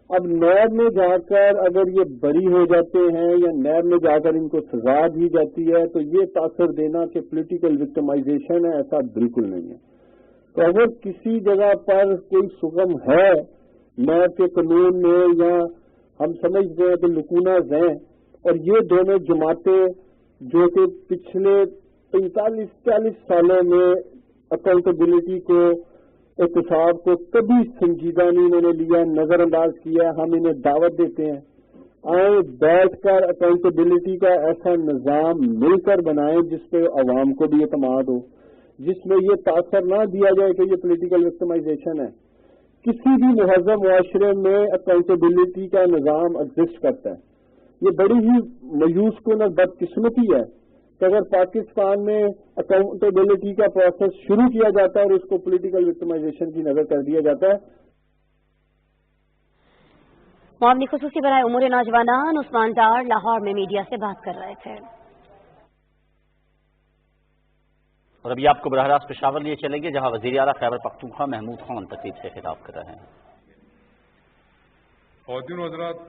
[SPEAKER 9] अब नैब में जाकर अगर ये बरी हो जाते हैं या नैब में जाकर इनको सजा दी जाती है तो ये तासर देना कि पॉलिटिकल विक्टिमाइजेशन है, ऐसा बिल्कुल नहीं है। तो अगर किसी जगह पर कोई सुगम है नैब के कानून में या हम समझते हैं कि लुकूनाज हैं, और ये दोनों जमातें जो कि पिछले 45-40 सालों में अकाउंटेबिलिटी को, एहतसाब को कभी संजीदा नहीं इन्होंने लिया, नजरअंदाज किया, हम इन्हें दावत देते हैं आए बैठकर अकाउंटेबिलिटी का ऐसा निजाम मिलकर बनाएं जिसपे अवाम को भी एतमाद हो, जिसमें ये तासर ना दिया जाए कि ये पॉलिटिकल विक्टिमाइजेशन है। किसी भी मुहज़्ज़म मुआशरे में अकाउंटेबिलिटी का निजाम एग्जिस्ट करता है। ये बड़ी ही मायूस कुन और बदकिस्मती है कि अगर पाकिस्तान में अकाउंटेबिलिटी का प्रोसेस शुरू किया जाता है और उसको पॉलिटिकल विक्टिमाइजेशन की नजर कर दिया जाता है।
[SPEAKER 2] मामले खुसूसी बराए उमूर नौजवान उस्मान डार लाहौर में मीडिया से बात कर रहे थे।
[SPEAKER 1] और अभी आपको बराह रास्त पेशावर लिए चलेंगे जहां वज़ीर आला खैबर पख्तूनख्वा महमूद खान तकरीब से खिताब कर रहे हैं।
[SPEAKER 10] ख़वातीन व हज़रात,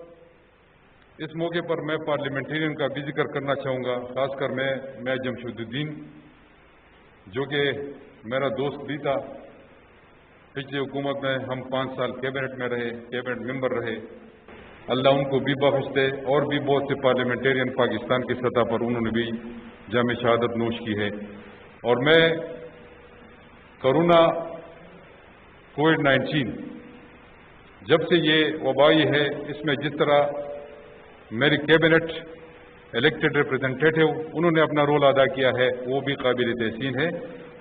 [SPEAKER 10] इस मौके पर मैं पार्लियामेंटेरियन का भी जिक्र करना चाहूँगा, खासकर मैं जमशेदुद्दीन जो कि मेरा दोस्त भी था। पिछली हुकूमत में हम 5 साल कैबिनेट में रहे, कैबिनेट मेंबर रहे। अल्लाह उनको भी बख्श दे। और भी बहुत से पार्लियामेंटेरियन पाकिस्तान की सतह पर उन्होंने भी जाम शहादत नोश की है। और मैं कोरोना कोविड-19 जब से ये वबाई है, इसमें जिस तरह मेरी कैबिनेट इलेक्टेड रिप्रेजेंटेटिव उन्होंने अपना रोल अदा किया है, वो भी काबिल तहसीन है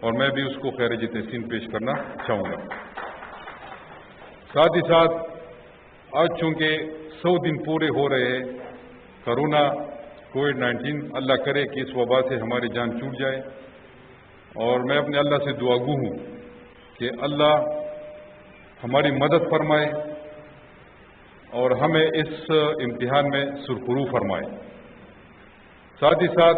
[SPEAKER 10] और मैं भी उसको खैर तहसीन पेश करना चाहूँगा। साथ ही साथ आज चूंकि 100 दिन पूरे हो रहे हैं कोरोना कोविड-19, अल्लाह करे कि इस वबा से हमारी जान छूट जाए। और मैं अपने अल्लाह से दुआगू हूँ कि अल्लाह हमारी मदद फरमाए और हमें इस इम्तिहान में सुरखरू फरमाए। साथ ही साथ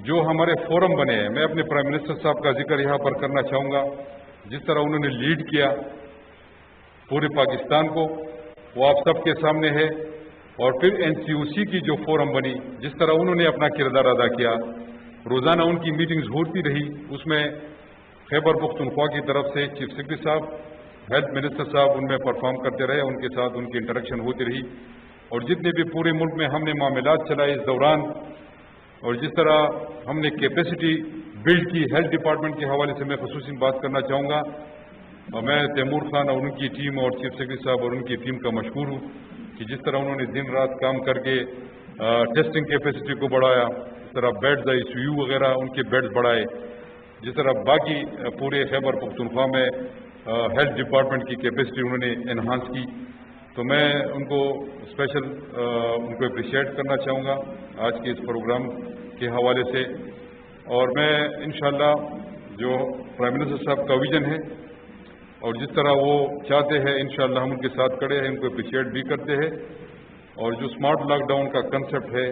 [SPEAKER 10] जो हमारे फोरम बने हैं, मैं अपने प्राइम मिनिस्टर साहब का जिक्र यहाँ पर करना चाहूँगा। जिस तरह उन्होंने लीड किया पूरे पाकिस्तान को, वो आप सबके सामने है। और फिर एनसीओसी की जो फोरम बनी, जिस तरह उन्होंने अपना किरदार अदा किया, रोजाना उनकी मीटिंग्स होती रही, उसमें खैबर पख्तूनख्वा की तरफ से चीफ सेक्रेटरी साहब, हेल्थ मिनिस्टर साहब उनमें परफॉर्म करते रहे, उनके साथ उनकी इंटरेक्शन होती रही। और जितने भी पूरे मुल्क में हमने मामलात चलाए इस दौरान, और जिस तरह हमने कैपेसिटी बिल्ड की हेल्थ डिपार्टमेंट के हवाले से मैं खुसूसी बात करना चाहूँगा। और मैं तैमूर खान और उनकी टीम और चीफ सेक्रेटरी साहब और उनकी टीम का मशहूर हूँ कि जिस तरह उन्होंने दिन रात काम करके टेस्टिंग कैपेसिटी को बढ़ाया, जिस तरह बेड्स ICU वगैरह उनके बेड्स बढ़ाए, जिस तरह बाकी पूरे खैबर पख्तूनख्वा में हेल्थ डिपार्टमेंट की कैपेसिटी उन्होंने एनहांस की। तो मैं उनको स्पेशल उनको अप्रिशिएट करना चाहूँगा आज के इस प्रोग्राम के हवाले से। और मैं इंशाअल्लाह जो प्राइम मिनिस्टर साहब का विजन है और जिस तरह वो चाहते हैं, इंशाअल्लाह हम उनके साथ खड़े हैं, उनको अप्रिशिएट भी करते हैं। और जो स्मार्ट लॉकडाउन का कंसेप्ट है,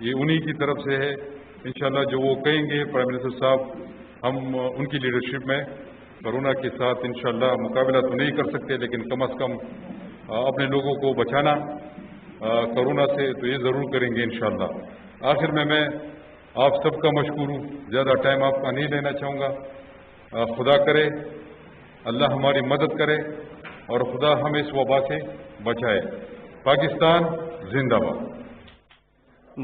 [SPEAKER 10] ये उन्हीं की तरफ से है। इंशाअल्लाह जो वो कहेंगे प्राइम मिनिस्टर साहब, हम उनकी लीडरशिप में कोरोना के साथ इंशाअल्लाह मुकाबला तो नहीं कर सकते, लेकिन कम अज़ कम अपने लोगों को बचाना कोरोना से तो ये ज़रूर करेंगे इंशाअल्लाह। आखिर में मैं आप सबका मशकूर हूँ, ज़्यादा टाइम आपका नहीं लेना चाहूँगा। खुदा करे अल्लाह हमारी मदद करे और खुदा हमें इस वबा से बचाए। पाकिस्तान जिंदाबाद।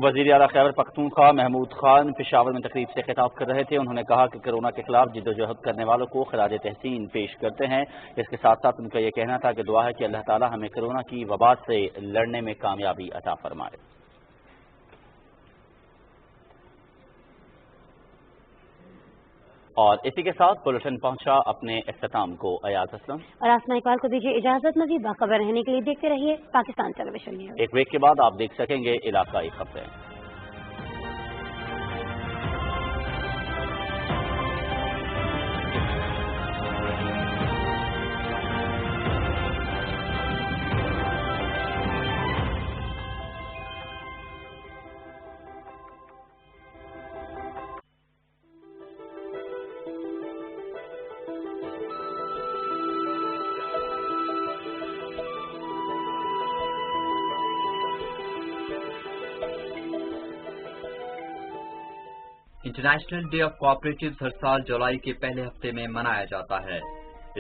[SPEAKER 1] وزیر اعلیٰ خیبر پختونخوا محمود خان پشاور میں تقریب سے خطاب کر رہے تھے. انہوں نے کہا کہ کورونا کے خلاف جدوجہد کرنے والوں کو خراج تحسین پیش کرتے ہیں. اس کے ساتھ ساتھ ان کا یہ کہنا تھا کہ دعا ہے کہ اللہ تعالیٰ ہمیں کورونا کی وبا سے لڑنے میں کامیابی عطا فرمائے. اور اسی کے ساتھ بلیٹن پہنچا اپنے اختتام کو. ایاز اسلم
[SPEAKER 2] اور آسمہ اقبال کو دیجیے اجازت. مزید باخبر رہنے کے لیے دیکھتے رہیے پاکستان ٹیلی ویژن نیوز.
[SPEAKER 1] ایک بریک کے بعد آپ دیکھ سکیں گے علاقائی خبریں.
[SPEAKER 11] انٹرنیشنل ڈے آف کوآپریٹیوز ہر سال جولائی کے پہلے ہفتے میں منایا جاتا ہے.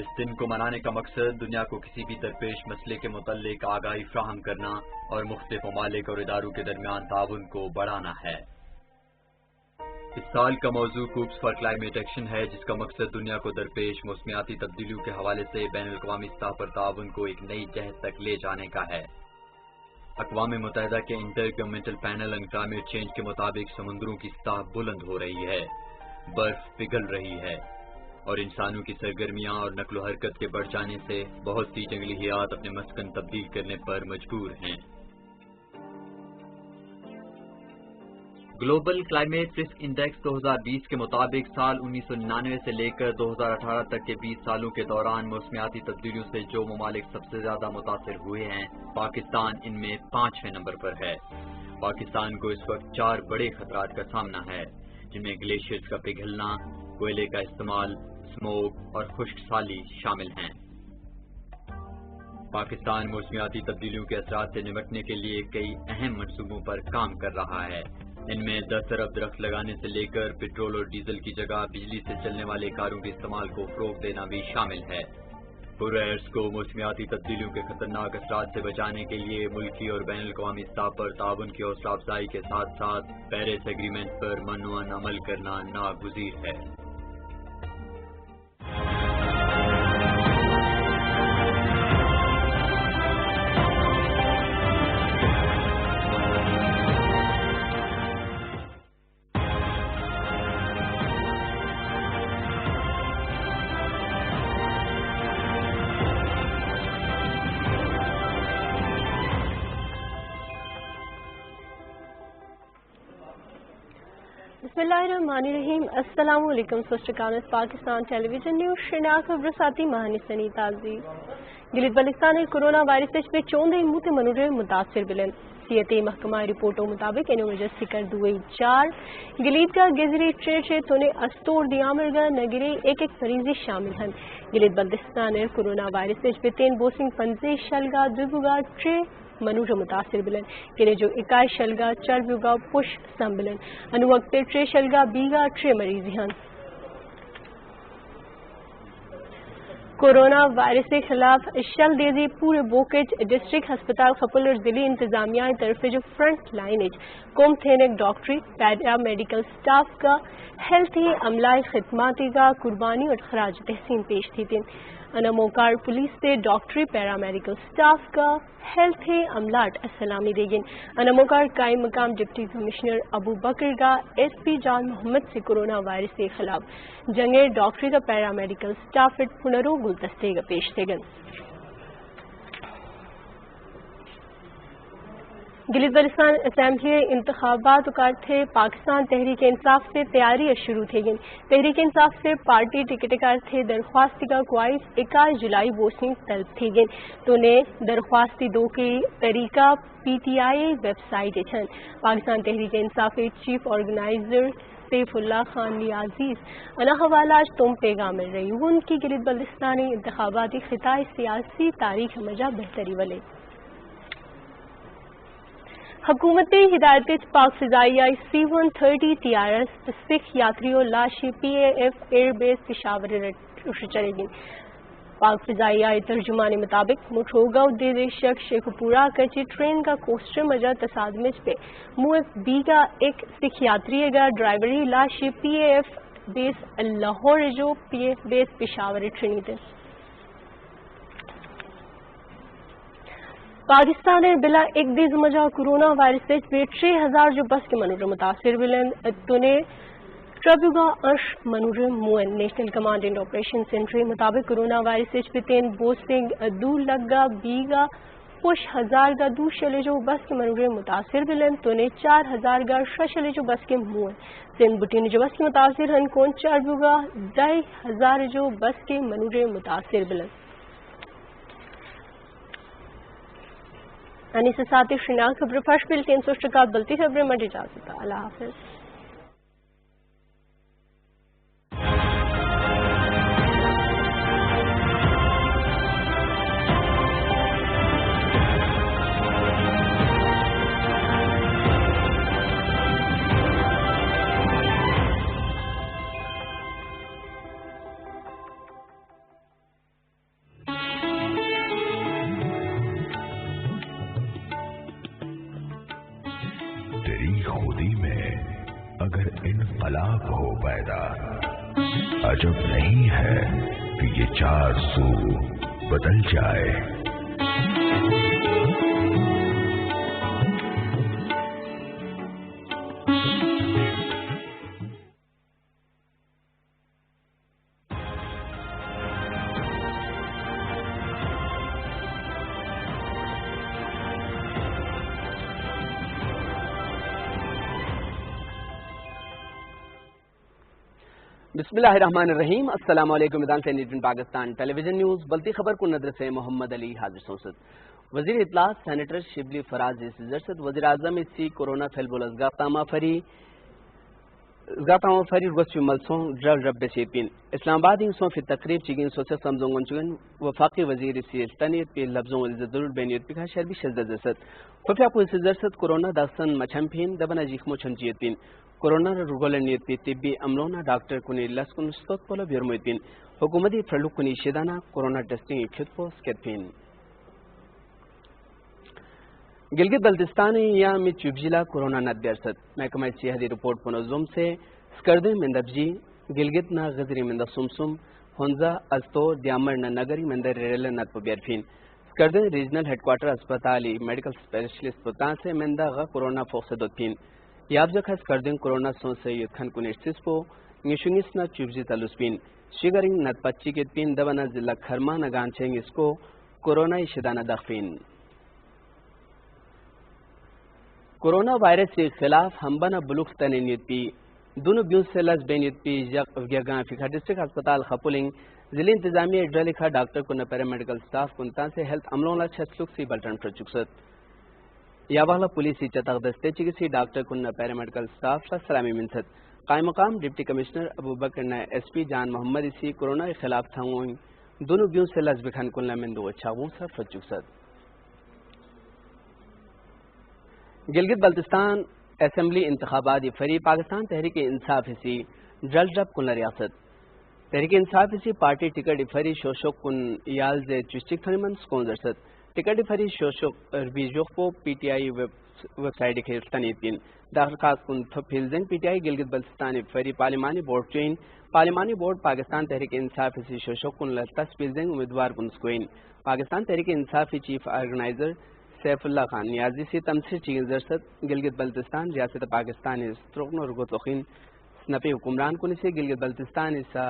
[SPEAKER 11] اس دن کو منانے کا مقصد دنیا کو کسی بھی درپیش مسئلے کے متعلق آگاہی فراہم کرنا اور مختلف ممالک اور اداروں کے درمیان تعاون کو بڑھانا ہے. اس سال کا موضوع کوپس فار کلائمیٹ ایکشن ہے، جس کا مقصد دنیا کو درپیش موسمیاتی تبدیلیوں کے حوالے سے بین الاقوامی سطح پر تعاون کو ایک نئی جہت تک لے جانے کا ہے. اقوام متحدہ کے intergovernmental panel on climate change کے مطابق سمندروں کی سطح بلند ہو رہی ہے، برف پگھل رہی ہے اور انسانوں کی سرگرمیاں اور نقل و حرکت کے بڑھ جانے سے بہت سی جنگلی حیات اپنے مسکن تبدیل کرنے پر مجبور ہیں. گلوبل کلائمیٹ رسک انڈیکس 2020 کے مطابق سال 1999 سے لے کر 2018 تک کے 20 سالوں کے دوران موسمیاتی تبدیلیوں سے جو ممالک سب سے زیادہ متاثر ہوئے ہیں، پاکستان ان میں 5ویں نمبر پر ہے. پاکستان کو اس وقت 4 بڑے خطرات کا سامنا ہے، جن میں گلیشیئرز کا پگھلنا، کوئلے کا استعمال، اسموگ اور خشک سالی شامل ہیں. پاکستان موسمیاتی تبدیلیوں کے اثرات سے نمٹنے کے لیے کئی اہم منصوبوں پر کام کر رہا ہے. ان میں 10 ارب درخت لگانے سے لے کر پیٹرول اور ڈیزل کی جگہ بجلی سے چلنے والے کاروں کے استعمال کو فروغ دینا بھی شامل ہے. پورائرز کو موسمیاتی تبدیلیوں کے خطرناک اثرات سے بچانے کے لیے ملکی اور بین الاقوامی سطح پر تعاون کی حوصلہ افزائی کے ساتھ ساتھ پیرس ایگریمنٹ پر منوعاً عمل کرنا ناگزیر ہے.
[SPEAKER 12] بسم اللہ الرحمن الرحیم. السلام علیکم. پاکستان ٹیلی ویژن نیوز شناخت برساتی ماہانی سنی تازی گلید بلستان کورونا وائرس پہ چوندے موت منورے متاثر بلن صحت محکمہ رپورٹوں مطابق انہوں وجہ سکر دوئی 4 گلید کا گزری ٹریچے تونے استور دیامرگا نگرے ایک مریضی شامل ہیں. گلید بلستان کورونا وائرس پہ 3 بوسنگ 50 شلگا 2 3 منوج متاثر بلن کہ جو 21 شلگا 4 پش سنبلن انو وقت 3 شلگا 3 مریض ہیں. کورونا وائرس کے خلاف شل دیزی پورے بوکج ڈسٹرکٹ ہسپتال خپلر ضلعی انتظامیہ طرف جو فرنٹ لائن قوم تھینک ڈاکٹری پیرا میڈیکل سٹاف کا ہیلتھی عملہ خدماتی کا قربانی اور خراج تحسین پیش تھی تھی. انموکار پولیس سے ڈاکٹری پیرا میڈیکل سٹاف کا ہیلتھی عملات سلامی دے گئے. انموکار قائم مقام ڈپٹی کمشنر ابو بکر کا ایس پی جان محمد سے کورونا وائرس کے خلاف جنگے ڈاکٹری کا پیرا میڈیکل سٹاف پنرو گلدستے کا پیش تھے گئے. گلید بلستان اسمبلی انتخابات کار تھے پاکستان تحریک انصاف سے تیاری شروع تھے گئی. تحریک انصاف سے پارٹی ٹکٹ کار تھے درخواست کا کوائس 21 جولائی ووٹنگ طلب تھی گئی تو نے درخواست 2 کی طریقہ PTI ویب سائٹ چھن. پاکستان تحریک انصاف چیف آرگنائزر سیف اللہ خان نیازیز انا حوالہ تم پیغام مل رہی ان کی گلید بلستانی انتخاباتی خطۂ سیاسی تاریخ مجا بہتری والے. حکومتی ہدایت پاک فضائی C-130 TRS پیسفک یاتریوں لاشی PAF ایئر بیس پشاور چلے گی. पाक फिजाइया तर्जुमानी मुताबिक मुठोगा उद्देशक शेखपुरा कच्ची ट्रेन का कोस्टर मजा तसादमिज पे मुए बीगा एक सिखियात्रीगा ड्राइवरी लाश PAF बेस लाहौर जो PF base Peshawar Trinity Pakistan बिला एक दिज मजा कोरोना वायरस से 3000 जो बस के मनूर मुतासिर बिलन तुने ट्रबुगा अंश मनूर मुन national command and operation centre मुताबिक कोरोना वायरस से पितेन बोस्टिंग दू लगा बीगा पुश 1000 का दू शले जो बस के मनूर मुतासिर बिलन तुने 4000 का शले जो बस के मुन सिंध बुटीन जो बस के मुतासिर हन कौन ट्रबुगा 2500 जो बस के मनूर मुतासिर बिलन से साथ ही श्रीनाथ खबर फर्श बिल 300 टका बलती खबरें मट इजाजत अल्लाह हाफिज।
[SPEAKER 13] अजब नहीं है कि ये चार सू बदल जाए।
[SPEAKER 14] बिस्मिल्लाहिर्रहमानिर्रहीम। अस्सलाम वालेकुम। मैदान से news Pakistan television news Balti खबर को नजर से मोहम्मद अली हाजिर संसद वजीर इत्तलात सेनेटर शिबली फराज जरसद वजीर आजम इसी कोरोना फेलबुल फरी रुगस मलसों ड्रग रब बेसीपिन इस्लामाबाद इंसों फिर तकरीब चिगिन सोचे समझोंगन चुगन वफाकी वजीर इसी इस्तानियत पे लफ्जों इज्जतुल बेनियत पे का शर्बी शद्द जरसद खुफिया को इसी जरसद कोरोना दासन मछमपिन दबना जिखमो छंजियतिन कोरोना रुगोलनियत पे तिब्बी अमलोना डॉक्टर कुनी लस्कुन स्तोत पोलो बिरमुयतिन हुकूमती फरलुक कुनी शिदाना कोरोना टेस्टिंग खिदपो स्केटपिन गिलगित बल्तिस्तान या में चुबजिला कोरोना नद्यरसद महकमा सेहती रिपोर्ट पनोजुम से स्कर्दे मिंदबजी गिलगित ना गजरी मिंद सुमसुम होंजा अस्तो द्यामर न नगरी मंदर रेल नत पबियरफिन स्कर्दे रीजनल हेडक्वार्टर अस्पताल मेडिकल स्पेशलिस्ट पता से मिंदा ग कोरोना फोक्सदोतिन याबजक स्कर्दे कोरोना सो से युद्धन कुनिस्तिसपो निशुनिस न चुबजी तलुस्पिन शिगरिंग नत पच्ची के तीन दबना जिला खरमा नगानचेंग इसको कोरोना शिदाना दखफिन कोरोना वायरस के खिलाफ हमबना बुलुक तनीयती दोनों ब्यूज से लस बेनियती जगह फिका डिस्ट्रिक्ट अस्पताल खपुलिंग जिले इंतजामिया ड्रलिखा डॉक्टर को न पैरामेडिकल स्टाफ कुंता से हेल्थ अमलों ला छत्लुक सी बल्टन प्रचुकसत यावाला पुलिस चतक दस्ते चिकित्सी डॉक्टर को न पैरामेडिकल स्टाफ ला सलामी मिनसत कायम मकाम डिप्टी कमिश्नर अबू बकर न SP जान मोहम्मद इसी कोरोना के खिलाफ थांगों दोनों ब्यूज से लस बिखन कुल्ला मिंदो छावों सा प्रचुकसत गिलगित बल्तिस्तान असेंबली इंतखाबात फरी पाकिस्तान तहरीक इंसाफ इसी जल डब कुन रियासत तहरीक इंसाफ इसी पार्टी टिकट इफरी शोशोक कुन याल जे चुस्टिक थनिमन स्कोन जरसत टिकट इफरी शोशोक बीजोखपो PTI वेबसाइट के तनीतिन दरखास्त कुन थफिलजन PTI गिलगित बल्तिस्तान फरी पार्लिमानी बोर्ड चुइन पार्लिमानी बोर्ड पाकिस्तान तहरीक इंसाफ इसी शोशोक कुन लतस पिलजन उम्मीदवार कुन स्कोइन पाकिस्तान तहरीक इंसाफ चीफ ऑर्गेनाइजर सैफुल्लाह खान नियाजी से तमसीर चीन जरसद गिलगित बल्तिस्तान रियासत पाकिस्तान स्त्रोकन रुगतोखिन स्नपी हुक्मरान कुन से गिलगित बल्तिस्तान इसा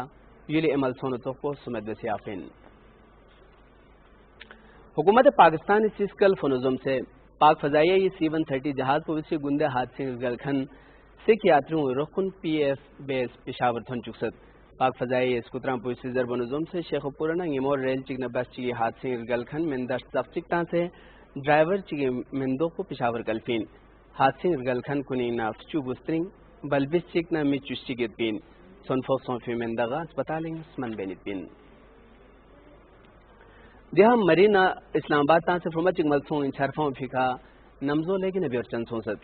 [SPEAKER 14] यूली अमल सोनो तोको सुमद वसियाफिन हुकूमत पाकिस्तान इस कल फनुजुम से पाक फजाइया C-130 जहाज पुलिस गुंदे हादसे गलखन सिख यात्रियों रुखन PF बेस पेशावर थन चुकसद पाक फजाइया स्कुतराम पुलिस जरबनुजुम से शेखपुरा इमोर रेल चिकन बस ची हादसे गलखन मिंदर सफ्तिकता से ड्राइवर चिगे मिंदो को पिशावर गलफिन हादसे गलखन कुनी नाफचू बुस्त्रिंग बलबिस चिक ना मी चुस्टी के पिन सोनफो सोफी मिंदगा अस्पताल स्मन बेनिपिन जहां मरीना इस्लामाबाद ता से फुमचिक मलसों इन छरफों फिका नमजो लेकिन अभी चंद सोसत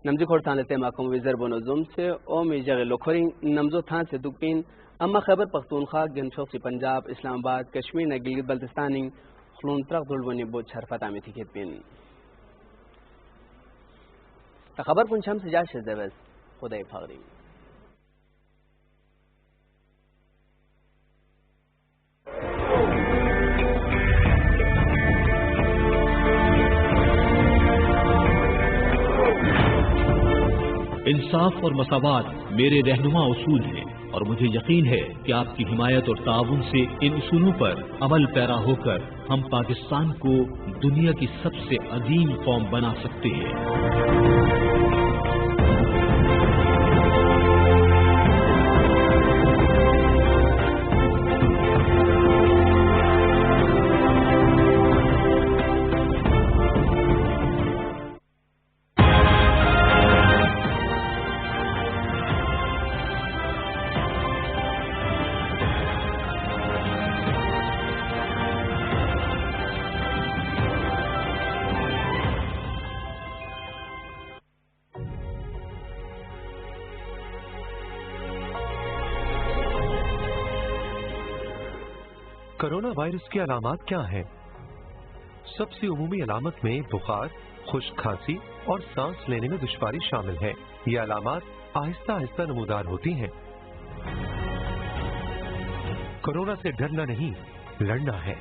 [SPEAKER 14] نمزی کھورتان سے محکمہ وزر بنوزم سے اومی جغ لکھورنگ نمزو تھان سے دکپین اما خیبر پختونخوا گنشوقی پنجاب اسلام آباد کشمیر نہ گلگت بلتستانی خلون ترق دلبنی بود شرفت آمی تھی پین خبر پنچم سے جا شزوز خدای فاغری
[SPEAKER 15] انصاف اور مساوات میرے رہنما اصول ہیں اور مجھے یقین ہے کہ آپ کی حمایت اور تعاون سے ان اصولوں پر عمل پیرا ہو کر ہم پاکستان کو دنیا کی سب سے عظیم قوم بنا سکتے ہیں۔
[SPEAKER 16] کرونا وائرس کی علامات کیا ہیں؟ سب سے عمومی علامت میں بخار، خشک کھانسی اور سانس لینے میں دشواری شامل ہے۔ یہ علامات آہستہ آہستہ نمودار ہوتی ہیں۔ کورونا سے ڈرنا نہیں، لڑنا ہے۔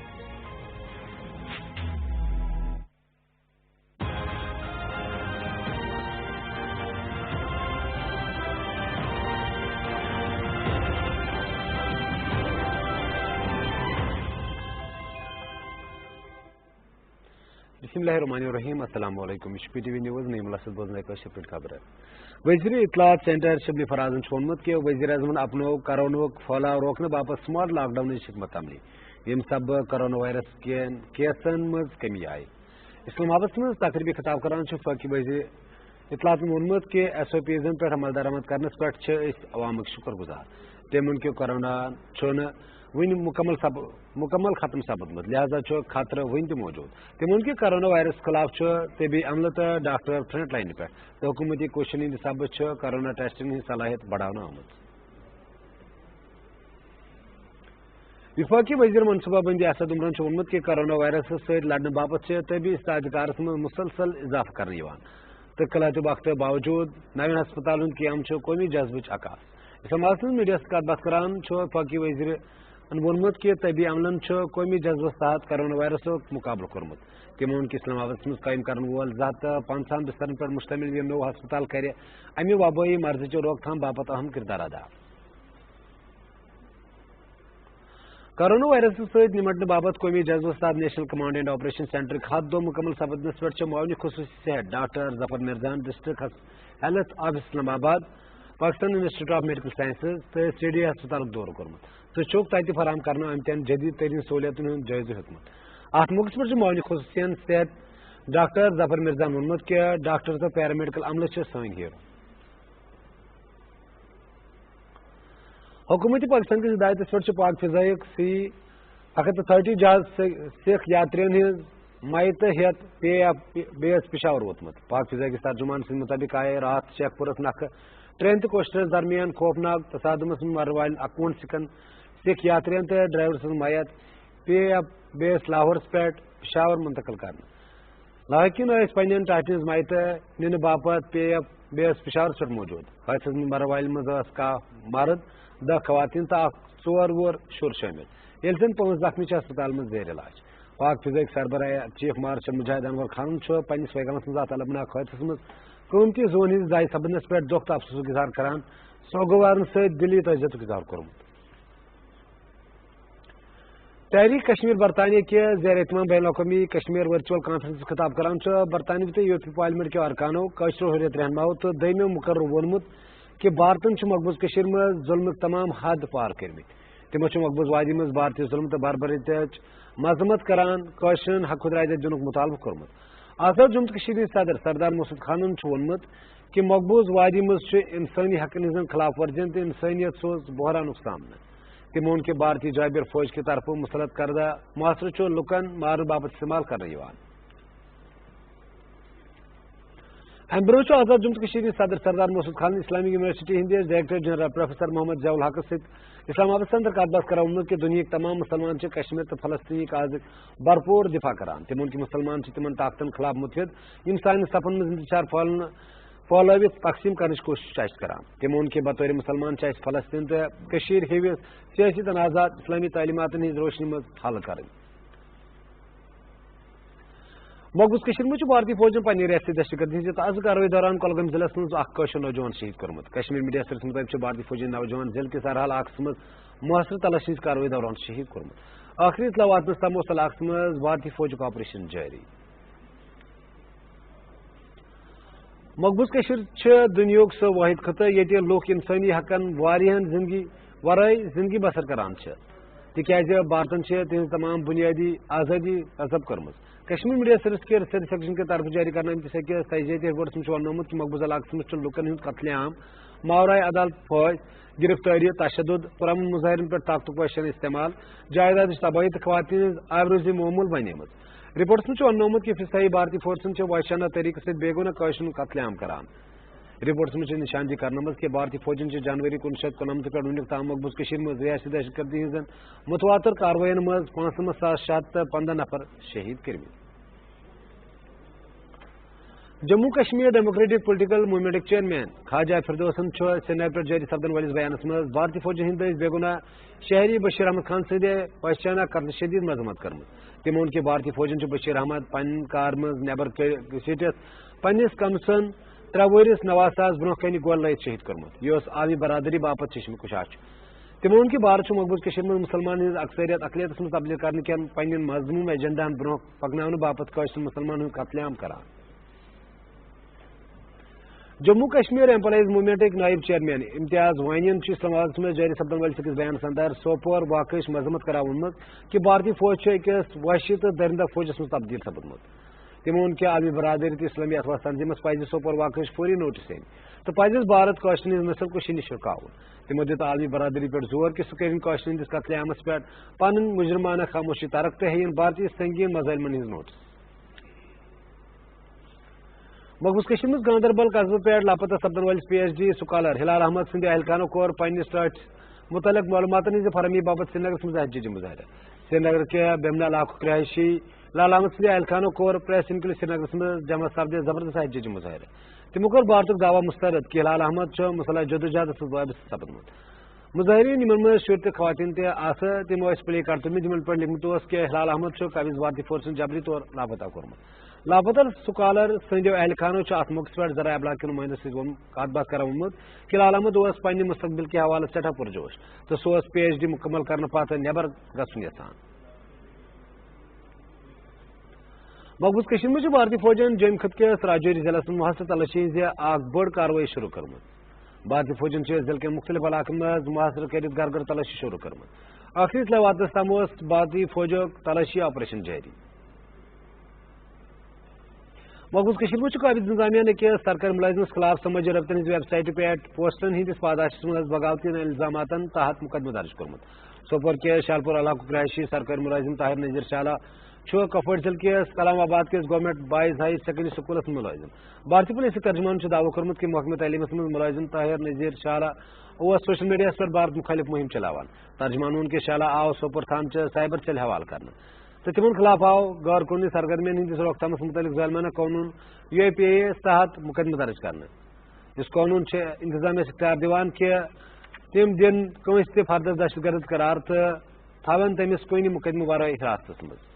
[SPEAKER 17] بسم اللہ الرحمن الرحیم، السلام علیکم۔ پی ٹی وی نیوز نئی ملاسد بوزنے کا شپٹ خبر ہے۔ وزیر اطلاعات سینٹر شبلی فرازن چھوڑمت کے وزیر اعظم اپنو کرونا پھیلاؤ روکنے باپت سمارٹ لاک ڈاؤن حکمت عملی یم سب کرونا وائرس کیسن مز کمی آئی۔ اسلام آباد میں تقریبی خطاب کران فوقی وزیر اطلاعات وونمت کہ ایس او پیزن پہ عمل درآمد کرنس پہ عوامک شکر گزار۔ تمن کہ کورونا ون مکمل ختم سپدمت، لہذا خطرہ ون تہ موجود۔ تمن کہ کورونا وائرس خلاف طبی عملہ تو ڈاکٹر فرنٹ لائن پہ تو حکومتی کوششن ہند سبب کورونا ٹیسٹنگ ہند صلاحیت بڑھانا آمت۔ وفاقی وزیر منصوبہ بندی اسد عمران وونمت کہ کورونا وائرس ست لڑنے باپت طبی استحکارس میں مسلسل اضافہ کرنے تو قلعہ وقت باوجود نوین ہسپتال ہند قیام قومی جذبہ عکاس۔ اسلام آباد میڈیا سے کت بات کران وفاقی وزیر وونمت کہ طبی عملن قومی جذبہ تحت کورونا وائرس مقابلہ کورمت۔ تمو وون کہ اسلام آباد مز قائم کرنے وول 250 بسترن پر مشتمل یہ نو ہسپتال کر امہ وبائی مرضی روک تھام باپت اہم کردار ادا۔ کورونا وائرس ست نمٹنے باپت قومی جذبہ تحت national command and operation centre ہتھ دہ مکمل سپدنس پہ معاون خصوصی صحت ڈاکٹر ظفر مرزان ڈسٹرکٹ ہیلتھ آفس اسلام آباد Pakistan institute of medical sciences تو سی ڈی ہسپتال دور کورمت تو تتہ فراہم کرنا آمتین جدید ترین سہولیتن ہند جائزہ ہیوتمت۔ ات موقع پہ معاون خصوصی صحت ڈاکٹر ظفر مرزان وونمت کہ ڈاکٹر تو پیرامیڈیکل عملہ سن ہیرو۔ حکومت پاکستان کی ہدایت پہ پاک فضائی سی 130 جہاز سکھ یاترین ہز میت ہیت بیس پشاور ووتمت۔ پاک فضائی ترجمان سند مطابق آئے رات شیخ پورس نکھہ ٹرین تو کوسٹرس درمیان خوفناک تصادمس من مرن وال 51 سکن سکھ یاترین تو ڈرائیور سن میت بیس لاہورس پہ پشاور منتقل کرنا۔ لاحقین پن ٹاٹن میت نن باپت بیس پشاور پہ موجود۔ حادثہ من مرن وال مز مرد 10 خواتین تو 4 وور شر شامل یل زن 5 زخمی ہسپتال من زیر علاج۔ پاک فضائی سربراہ چیف مارشل مجاہد انور خان پنس پیغامس مز ات البناک حادثس مز قومتی زون ہز ضائع سپدنس پہ دکھ تو افسوس اظہار کران سوگوارن ست دلی تعزیت اظہار کورمت۔ تحریک کشمیر برطانیہ کے زیر اہتمام بین الاقوامی کشمیر ورچوئل کانفرنس خطاب کران برطانوی تو یورپی پارلیمنٹ کے ارکانوں قشر حریت رہنماؤں تو دم مقرر وونمت کہ بھارتن مقبوض کشیر مز ظلم تمام حد پار کرمت۔ تمو مقبوض وادی مز بھارتی ظلم تو بربریت مذمت کران قشرن حق خود رائے دنک مطالبہ کورمت۔ آزاد جموں کشمیر صدر سردار مسعود خانن وونمت کہ مقبوض وادی مز انسانی حقن ہن خلاف ورزین تو انسانیت سوز بحرانک سامنا۔ تمو کہ بھارتی جابر فوج کی طرف مسلط کردہ محاصرہ لکن مارن باپت استعمال کرنے۔ ام برو آزاد جموں صدر سردار مسعود خان اسلامک یونیورسٹی ہندس ڈائریکٹر جنرل پروفیسر محمد ضیاء الحق اسلام آباد اندر کت بات کران کہ دنیا تمام مسلمان کشمیر تو فلسطین آز بھرپور دفاع کران تمن کہ مسلمان تمن طاقتن خلاف متحد یم سان صفن من انتشار پھلوت تقسیم کرنے کوشش کران تمون کہ بطور مسلمان فلسطین تو ہوس سیاسی تنازعات اسلامی تعلیمات ہز روشنی مز حل کریں مقبوض مجھ بھارتی فوجن پنہ ریاستی دہشت گردی ہز تازہ کاروی دوران کولگام ضلع مز اخ نوجوان شہید کورمت کشمیر میڈیا سرس مطابق بھارتی فوجی نوجوان ضلع کس ارحال علاقس مز محاصرہ تلاشی کاروی دوران شہید کورمت آخری اطلاع واتنس تام اس علاقس مز بھارتی فوجک آپریشن جاری مقبوض دنیا سہ واحد خطہ یہ لوگ انسانی حقن واریہن زندگی ورائے زندگی بسر کران تکیازِ بھارتن تہذ تمام بنیادی آزادی غصب کرمز کشمیر میڈیا سروس کے ریسرچ سیکشن کے طرف جاری کرنا أکس تجزیاتی رپورٹس میں ونومت کہ مقبوضہ علاقس مز لکن ہند قتل عام ماورائے عدالت فوج گرفتاری تشدد پرامن مظاہرن پہ طاقت کوششن استعمال جائیداد تباہی تو خواتین آبروزی معمول بنے رپورٹس میں ونومت کہ فضائی بھارتی فورسن وحشانہ طریقہ سے بے گناہ کوششن قتل عام کران رپورٹس میں نشاندہی کرنا کہ بھارتی فوجن جنوری 1999 پہ ونیک تام مقبوض مز ریاستی دہشت گردی ہزن متواتر کاروائین مز 65,615 نفر شہید کرمت جموں کشمیر ڈیموکریٹک پولیٹیکل موومنٹک چیئرمین خواجہ فردوسن سری نگر پہ جاری سپدن ولس بیانس مز بھارتی فوجی ہند بے گناہ شہری بشیر احمد خان سد وحشانہ قتل شدید مذمت کرمت تمون کہ بھارتی فوجن بشیر احمد پن کار مز نبر سٹت پنس کمسن 3 ورس 9 ساس برہ کن گول لائت شہید کورمت یہ عالمی برادری باپت چشم کشاش تمون کہ بھارت مقبوض مز مسلمان ہز اکثریت اقلیتس مز تبلیغ کرنے کن پن مضموم ایجنڈاہن برہ پکناؤن باپت قٲصر مسلمان ہند قتل عام کران جموں کشمیر ایمپلائیز موومنٹک نائب چیئرمین امتیاز وائنین اسلام آباد میں جاری سپدن ولس أکس بیانس اندر سوپور واقعہ مذمت کران وونمت کہ بھارتی فوج أکس وحشی تو درندہ فوجس مز تبدیل سپدمت تمون کہ عالمی برادری تو اسلامی اتواس تنظیمس پزِ سوپور واقعہ فوری نوٹس دین تو پزس بھارت قٲصرن ہز نسل کشی نش رکاون تمو دت عالمی برادری پہ زور کہ سہ کرن قٲصرن ہندس قتل عامس پہ پن مجرمانہ خاموشی ترک تو ہین بھارتی سنگین مظالمن ہز نوٹس مقبوض مز گاندربل قصبہ پہ لاپتہ سپدن ولس PhD سکالر ہلال احمد سند اہلکانو کور پنس ٹاٹس متعلق معلومات ہز فراہمی باپت سری نگر مز احتجاجی مظاہرہ سری نگر کے بیمنا علاقہ رہائشی لال احمد سند اہلکانو کور پریس انکل سری نگر مز جمع سپدے زبردست احتجاجی مظاہرہ تمو کور بھارتک دعوی مسترد کہ ہلال احمد مسلح جدوجہد وابستہ سپدمت مظاہرین یمن مز شر تو خواتین تہ تمو پلے کرتمت یمن پہ لکھمت کہ ہلال احمد قابض بھارتی فورسن جبری طور لاپتہ کورمت لاپتہ سکالر سندو اہلخانو ات موقع پہ ذرائع ابلاغ کے نمائندوں سے کت بات کران وونمت کہ لال احمد پنہ مستقبل کے حوالہ سٹھا پرجوش تو سہ PhD مکمل کرنے پتہ نبر گھن یژھان مقبوض مجھ بھارتی فوجن جوم خطہ کس راجوری ضلع من محاصرہ تلاشی ہز اخ بڑ کاروٲیی شروع کرمت بھارتی فوجن ضلع کے مختلف علاقن مز محاصرہ کرت گھر گھر تلاشی شروع کرمت آخری اطلاع واتنس تام بھارتی فوجک تلاشی آپریشن جاری مقبوض مجھ قابض انتظامیہ نے کہ سرکاری ملازمس خلاف سماجی رابطن ہز ویب سائٹ پہ پوسٹرن ہندس پاداشس مز بغاوتی الزامات تحت مقدمہ درج کورمت سوپور کے شالپور علاقہ رہائشی سرکاری ملازم طاہر نذیر شالہ کپوور ضلع کس کلام آباد کس government boys high secondary schools ملازم بھارتی پولیس ترجمان دعوی کورمت کہ محکمہ تعلیمس مز ملازم طاہر نذیر شالہ سوشل میڈیا پر بھارت مخالف مہم چلاوان ترجمان وون کہ شالہ آو سوپور تھان سائبر چل حوالہ کرنا تو تمن خلاف آو غیر قانونی سرگرمیوں ہندس روکتھامس متعلق ظالمانہ قانون UAPA تحت مقدمہ درج کرنا اس قانون انتظامیہ اختیار دیوان کہ تم دن کنس تہ فردس دہشت گرد قرار تو تھاون تمس کن مقدمہ ورائے حراستس مز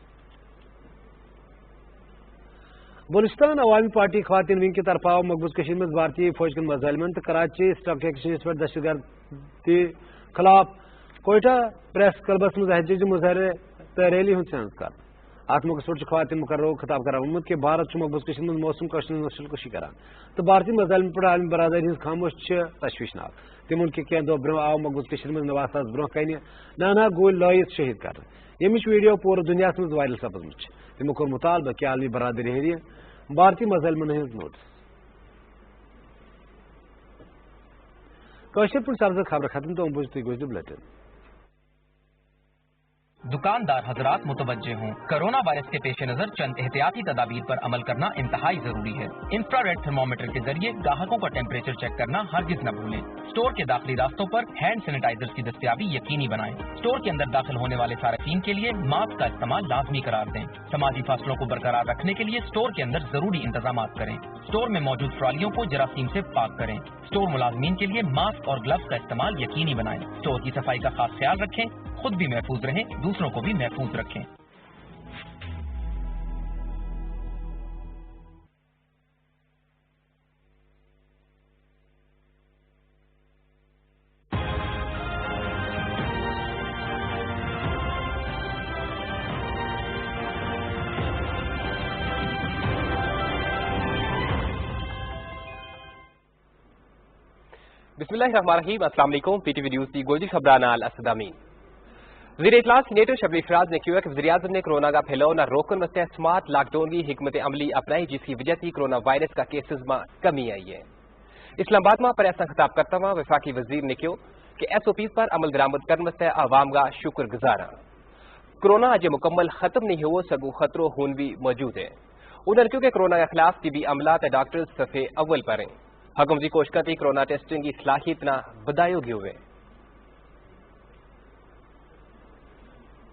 [SPEAKER 17] بلوچستان عوامی پارٹی خواتین ونگ کی طرف آو مقبوض مز بھارتی فوج کن مظالمن تو کراچی سٹاک ایکسچینج پہ دہشت گردی خلاف کوئٹہ پریس کلبس مز احتجاجی مظاہرے تو ریلی ہند سنز کر ات موقع پہ خواتین مقرر خطاب کران وونمت کہ بھارت مقبوض مز موسم کشن نسل کشی کران تو بھارتی مظالم پہ عالمی برادری ہز خاموش تشویشناک تمن کہ کینٛہہ دۄہ برٛونٛہہ آو مقبوض مز 9 ساس برٛونٛہہ کنہِ نانا گولی لٲیِتھ شہید کرنہٕ ییٚمِچ ویڈیو پوٗرٕ دُنیاہس منٛز وایرل سپٕزمٕژ چھِ تِمو کوٚر مُطالبہٕ کہ عالمی برادری ہیٚرِ بھارتی مظالمن ہٕنٛز نوٹس کٲشِر پٲٹھۍ سپدٕ خبرٕ ختم تہٕ بوٗزِو تُہۍ گوجری بُلیٹن
[SPEAKER 18] दुकानदार हजरात मुतवज्जे हों। कोरोना वायरस के पेश नजर चंद एहतियाती तदाबीर पर अमल करना इंतहाई जरूरी है। इंफ्रारेड थर्मोमीटर के जरिए ग्राहकों का टेम्परेचर चेक करना हरगिज न भूलें। स्टोर के दाखिली रास्तों पर हैंड सैनिटाइजर्स की दस्तयाबी यकीनी बनाएं। स्टोर के अंदर दाखिल होने वाले सार्फिन के लिए मास्क का इस्तेमाल लाजमी करार दें। समाजी फासलों को बरकरार रखने के लिए स्टोर के अंदर जरूरी इंतजाम करें। स्टोर में मौजूद ट्रॉलियों को जरासीम से पाक करें। स्टोर मुलाजमीन के लिए मास्क और ग्लव्स का इस्तेमाल यकीनी बनाएं। स्टोर की सफाई का खास ख्याल रखें। खुद भी महफूज रहें, दूसरों को भी महफूज रखें।
[SPEAKER 19] बिस्मिल्लाहिर्रहमानिर्रहीम। अस्सलाम वालेकुम। पीटीवी न्यूज़ की गोजी खबरानाल असदामीन। वज़ीर इत्तलात सीनेटर शबली फराज ने कहा कि वज़ीर-ए-आज़म ने कोरोना का फैलाव रोकन वास्ते स्मार्ट लॉकडाउन की हिकमत अमली अपनाई, जिसकी वजह से कोरोना वायरस का केसेस में कमी आई है। इस्लामाबाद में प्रेस से खिताब करता हुआ वफाकी वज़ीर ने कहा कि SOPs पर अमल दरामद करने वास्ते आवाम का शुक्रगुजार हाँ। कोरोना अजय मुकम्मल खत्म नहीं हो सगो खतरो खून भी मौजूद है। उन्होंने कहा कि कोरोना के खिलाफ तिबी अमला डॉक्टर्स सफ़े अव्वल पर हैं। हुकूमत की कोशिश थी कोरोना टेस्टिंग की सलाहियत न बधायोगी हुए।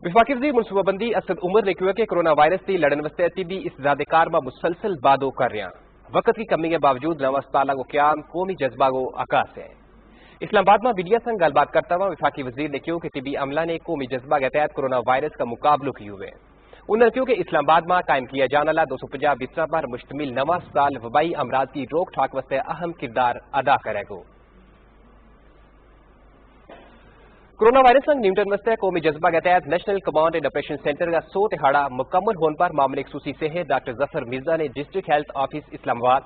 [SPEAKER 19] विफाकी वज़ीर मनसूबाबंदी असद उमर ने कहा कि कोरोना वायरस से लड़न वास्ते तिबी इस्तेदाकार में मुसलसल बादो कर रहा। वक्त की कमी के बावजूद नवा अस्पताल को क्याम कौमी जज्बा को आकाश है। इस्लामाबाद में मीडिया संग गलबात करता हुआ विफाकी वज़ीर ने कहा कि तिबी अमला ने कौमी जज्बा के तहत कोरोना वायरस का मुकाबलो किए हुए। उन्होंने कहा कि इस्लामाबाद में कायम किया जाने वाला 250 बिस्तरों पर मुश्तमिल नवा अस्पताल वबाई अमराज की रोक ठाक वास्ते अहम किरदार अदा करेगा। कोरोना वायरस संग निपटन वास्ते कौमी जज्बा के तहत national command and operation centre का 100 तिहाड़ा मुकम्मल होने पर मामले खसूसी से है डॉक्टर जफर मिर्जा ने district health office Islamabad,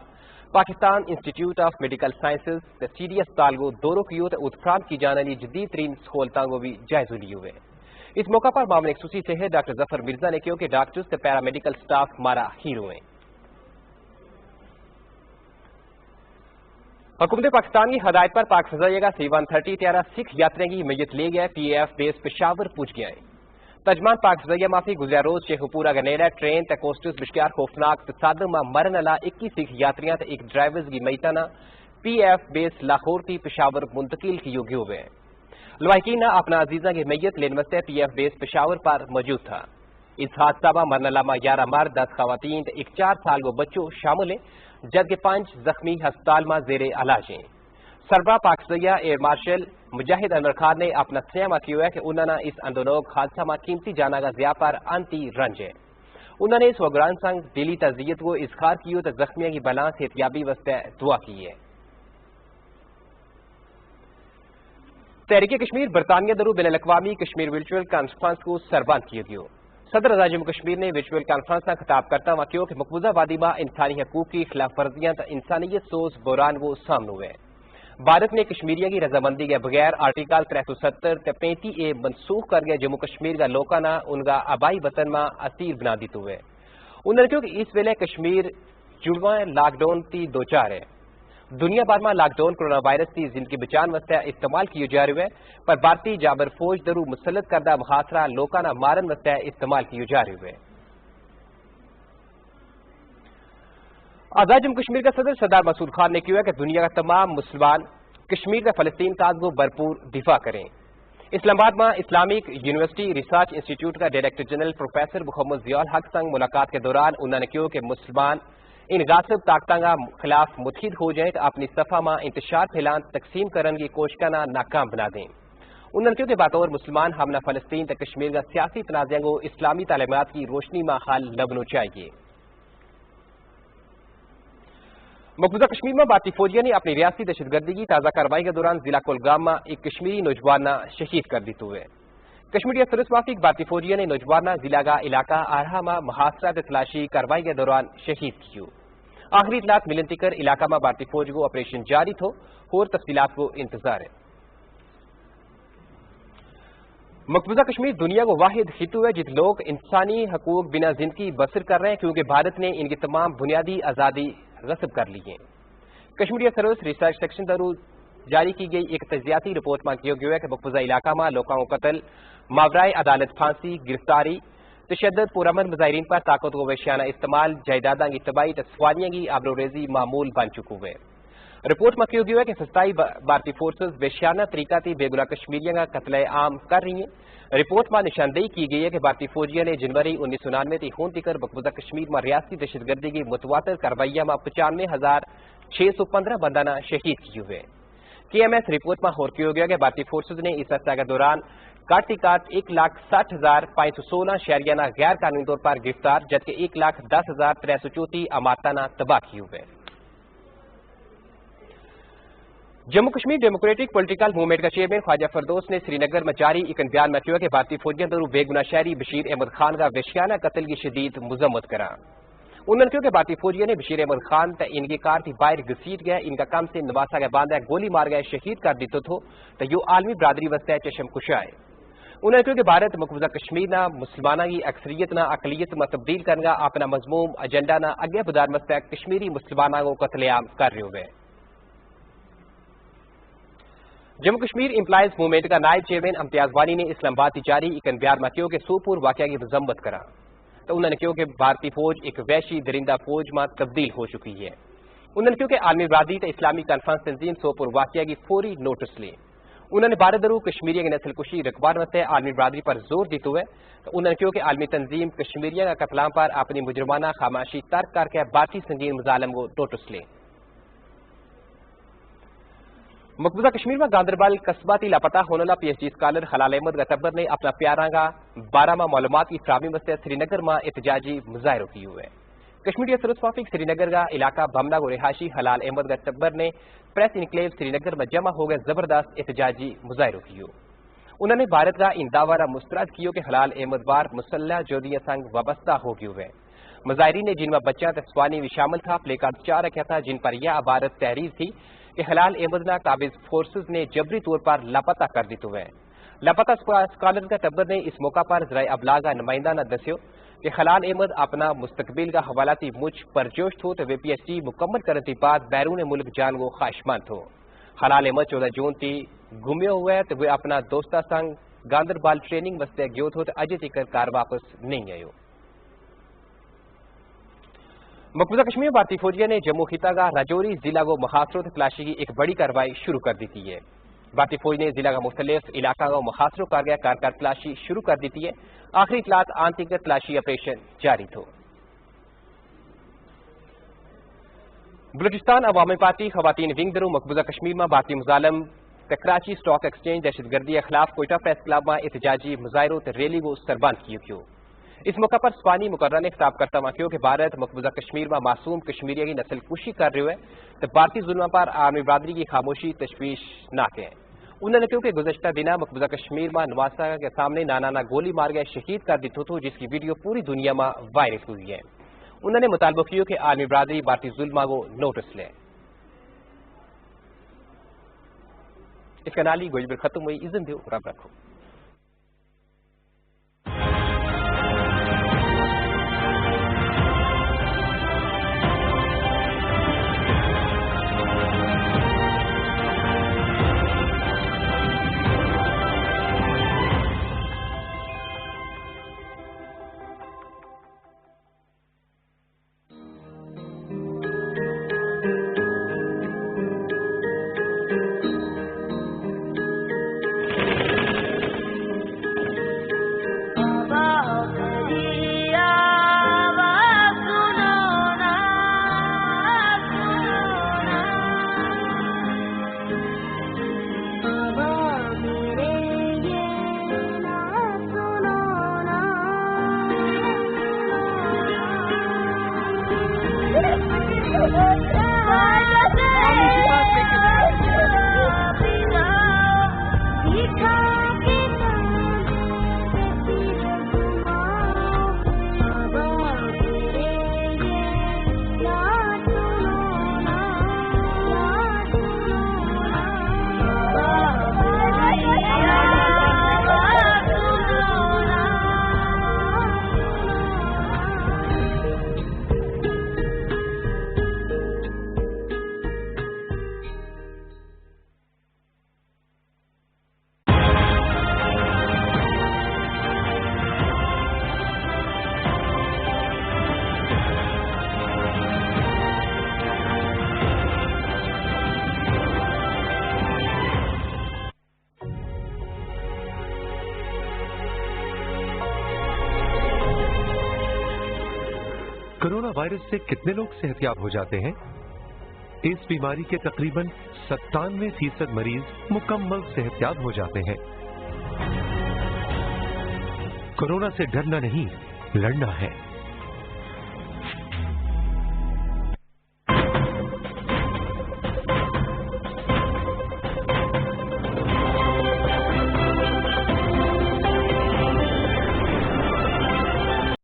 [SPEAKER 19] Pakistan institute of medical sciences CD अस्पताल को दौरो कियो तो उत्फराम की जाने वाली जदीद तरीन सहूलतों को भी जायजा लिए हुए। इस मौका पर मामले खसूसी से है डॉक्टर जफर मिर्जा ने कहा कि डॉक्टर्स के पैरामेडिकल स्टाफ हमारा हीरो है। हुकूमत पाकिस्तान की हदायत पर पाक फजाइया का C-130 त्यारा सिख यात्रियों की मैयत ले गया PAF बेस पेशावर पूछ गया है। तजमान पाक फजाइया माफी गुजरा रोज शेखपुरा गनेरा ट्रेन तकोस्टस बिश्कार खौफनाक तसादम मरन अला 21 सिख यात्रियां एक ड्राइवर्स की मैताना PAF बेस लाहौर की पेशावर मुंतकिल की योग्य हुए। लवाहिकीन अपना अजीजा की मैयत लेने वास्ते PAF बेस पेशावर पर मौजूद था। इस हादसा में मरने वाला 11 मर्द 10 खवातीन एक 4 साल को बच्चों शामिल है, जबकि 5 जख्मी अस्पताल में जेरे इलाज हैं। सरबराह पाकिस्तान एयर मार्शल मुजाहिद अनवर खान ने अपना सयामा किया है कि उन्होंने इस अंदोनोक हादसा में कीमती जाना का ज़िया पर अंती रंज है। उन्होंने इस वगरान संग दिली तजियत को इजहार किया तो जख्मियों की बला सेहतियाबी वास्ते दुआ की है। तहरीक कश्मीर बरतानिया दरू बैन अल-अक़वामी कश्मीर वर्चुअल कॉन्फ्रेंस को सरबंद किया गया। सदर आज़ाद जम्मू कश्मीर ने वर्चुअल कॉन्फ्रेंस का खिताब करता हुआ कहा कि मकबूजा वादी में इंसानी हकूक की खिलाफ वर्जियां इंसानियत सोच बुरान वो सामने हुए। भारत ने कश्मीरियों की रजामंदी के बगैर आर्टिकल 370 35A मनसूख कर गया जम्मू कश्मीर का लोकाना उनका आबाई वतन में असीर बना दी हुए। उन्होंने कहा कि इस वेले कश्मीर जुड़वा लॉकडाउन की दो चार है। दुनिया भर में लॉकडाउन कोरोना वायरस की जिंदगी बचाने वास्ते इस्तेमाल किए जा रहे हैं, पर भारतीय जाबर फौज दरू मुसलत करदा मुहासरा लोकाना मारन वास्ते इस्तेमाल किए जा रहे हैं। आज़ाद जम्मू कश्मीर का सदर सरदार मसूद खान ने कहा कि दुनिया का तमाम मुसलमान कश्मीर का फलस्तीन काज को भरपूर दिफा करें। इस्लामाबाद में इस्लामिक यूनिवर्सिटी रिसर्च इंस्टीट्यूट का director general professor Mohammad Ziaul Haq संग मुलाकात के दौरान उन्होंने कहा कि मुसलमान इन गासिब ताकतों का खिलाफ मुतहिद हो जाए तो अपनी सफा में इंतशार फैलान तकसीम करने की कोशिश का नाकाम बना दें। उन्होंने कहा कि बतौर मुसलमान हमना फलस्तीन तक कश्मीर का सियासी तनाज़ा को इस्लामी तालीमात की रोशनी में हल लबना चाहिए। मकबूजा कश्मीर में भारतीय फौजियों ने अपनी रियासती दहशतगर्दी की ताज़ा कार्रवाई के दौरान जिला कुलगाम में एक कश्मीरी नौजवान शहीद कर दी हुए। कश्मीरी असरस वाफिक भारतीय फौजियों ने नौजवान जिला का इलाका आरहा में मुहासरा तलाशी कार्रवाई के दौरान शहीद किया। आखिरी इतलात मिलन तिकर इलाका में भारतीय फौज को ऑपरेशन जारी थो और तफसीलात को इंतजार है। मकबूजा कश्मीर दुनिया को वाहिद खितू है जित लोग इंसानी हकूक बिना जिंदगी बसर कर रहे हैं, क्योंकि भारत ने इनकी तमाम बुनियादी आज़ादी गस्ब कर ली है। कश्मीरी सर्विस रिसर्च सेक्शन दरू جاری کی گئی ایک تجزیاتی رپورٹ میں کہا گیا ہے کہ مقبوضہ علاقہ میں لوگوں کو قتل، ماورائے عدالت پھانسی، گرفتاری، تشدد، پرامن مظاہرین پر طاقت و وحشیانہ استعمال، جائیداداں کی تباہی، سواریاں کی آبروریزی معمول بن چکو ہے۔ رپورٹ میں کہا گیا ہے کہ فضائی بھارتی فورسز وحشیانہ طریقہ تھی بے گناہ کشمیریوں کا قتل عام کر رہی ہیں۔ رپورٹ میں نشاندہی کی گئی ہے کہ بھارتی فوجیوں نے جنوری 1999 تی خون تکر مقبوضہ کشمیر میں ریاستی دہشت گردی کی متواتر کاروائیاں میں 95,615 بندانہ شہید کیے ہوئے۔ KMS رپورٹ میں اور کہا گیا کہ بھارتی فورسز نے اس عرصہ کے دوران کاٹ 1,60,516 شہریانہ غیر قانونی طور پر گرفتار جبکہ 1,10,334 امارتانہ تباہ کیے ہوئے۔ Jammu Kashmir democratic political movement کا چیئرمین خواجہ فردوس نے سری نگر میں جاری ایک بیان میں کہا کہ بھارتی فوجیوں درو بے گناہ شہری بشیر احمد خان کا وحشیانہ قتل کی شدید مذمت کرا۔ انہوں نے کہا کہ بھارتی فوجیوں نے بشیر احمد خان ان کی کار تھی باہر گھسیٹ گیا، ان کا کام سے نواسا کے باندھا گولی مار گئے شہید کر دیتے تو یہ عالمی برادری وسط چشم کشا ہے۔ انہوں نے کہا کہ بھارت مقبوضہ کشمیر نہ مسلمانہ کی اکثریت نہ اقلیت میں تبدیل کرنا اپنا مضموم ایجنڈا نہ اگے بدار وسط کشمیری مسلمانہ کو قتل عام کر رہے ہوئے۔ جموں کشمیر امپلائیز موومنٹ کا نائب چیئرمین امتیاز وانی نے اسلام آباد جاری ایک بیان میں کہا کہ سوپور واقعہ کی مذمت کرا تو انہوں نے کہا کہ بھارتی فوج ایک وحشی درندہ فوج میں تبدیل ہو چکی ہے۔ انہوں نے کہا کہ عالمی برادری تے اسلامی کانفرنس تنظیم سوپور واقعہ کی فوری نوٹس لے۔ انہوں نے بھارت درو کشمیری کی نسل کشی رقبار واسطے عالمی برادری پر زور دیتے ہوئے انہوں نے کہا کہ عالمی تنظیم کشمیریوں کا قتل عام پر اپنی مجرمانہ خاموشی ترک کر کے باقی سنگین مظالم کو نوٹس لے۔ مقبوضہ کشمیر میں گاندربل قصباتی لاپتہ ہونے والا PhD اسکالر خلال احمد گتبر نے اپنا پیارا کا 12 ماہ معلومات کی فراہمی واسطے سری نگر میں احتجاجی مظاہروں کی ہوئے۔ کشمیری اثرت موافق سری نگر کا علاقہ بمنا کو رہائشی خلال احمد گتبر نے پریس انکلیو سری نگر میں جمع ہو گئے زبردست احتجاجی مظاہروں کی۔ انہوں نے بھارت کا ان دعویٰ مسترد کیا کہ خلال احمد بار مسلح جودیہ سنگ وابستہ ہو گئے ہوئے۔ مظاہرین نے جن میں بچہ تسوانی بھی شامل تھا پلے کارڈ 4 رکھا تھا جن پر یہ عبارت تحریر تھی کہ خلال احمد نہ قابض فورسز نے جبری طور پر لاپتہ کر دیتے ہوئے۔ لاپتہ اسکالر کا ٹبر نے اس موقع پر ذرائع ابلاغ کا نمائندہ نہ دسیو کہ خلال احمد اپنا مستقبل کا حوالہ تھی مجھ پرجوش تھو تو وہ PhD مکمل کرنے کے بعد بیرون ملک جان کو خواہشمند تھو۔ خلال احمد 14 جون تھی گھومے ہوئے تو وہ اپنا دوستہ سنگ گاندربل ٹریننگ واسطے گیو تھو تو اجے تک کار واپس نہیں آئے۔ مقبوضہ کشمیر بھارتی فوجیوں نے جموں خطہ کا راجوری ضلع کو محاصروں تلاشی کی ایک بڑی کارروائی شروع کر دی ہے۔ بھارتی فوج نے ضلع کا مختلف علاقہ کو محاصروں کر گیا کار تلاشی شروع کر دی ہے۔ آخری اطلاعات آن تک تلاشی آپریشن جاری تھو۔ بلوچستان عوامی پارٹی خواتین ونگ درو مقبوضہ کشمیر میں بھارتی مظالم کراچی اسٹاک ایکسچینج دہشت گردی کے خلاف کوئٹہ پریس کلب میں احتجاجی مظاہروں ریلی کو سربند کیوں۔ اس موقع پر سوانی مقررہ نے خطاب کرتا ہوا کہا کہ بھارت مقبوضہ کشمیر میں معصوم کشمیریوں کی نسل کشی کر رہے ہوئے تو بھارتی ظلم پر عالمی برادری کی خاموشی تشویشناک ہے۔ انہوں نے کہا کہ گزشتہ دنوں مقبوضہ کشمیر میں نواسا کے سامنے نانا گولی مار گئے شہید کر دیتے تھو جس کی ویڈیو پوری دنیا میں وائرل ہوئی ہے۔ انہوں نے مطالبہ کیا کہ عالمی برادری بھارتی ظلم کو نوٹس لے۔ اس کا نالی گوجبر ختم ہوئی، اذن دیو رب رکھو۔
[SPEAKER 16] कोरोना वायरस से कितने लोग सेहतयाब हो जाते हैं? इस बीमारी के तकरीबन 97% मरीज मुकम्मल सेहतयाब हो जाते हैं। कोरोना से डरना नहीं, लड़ना है।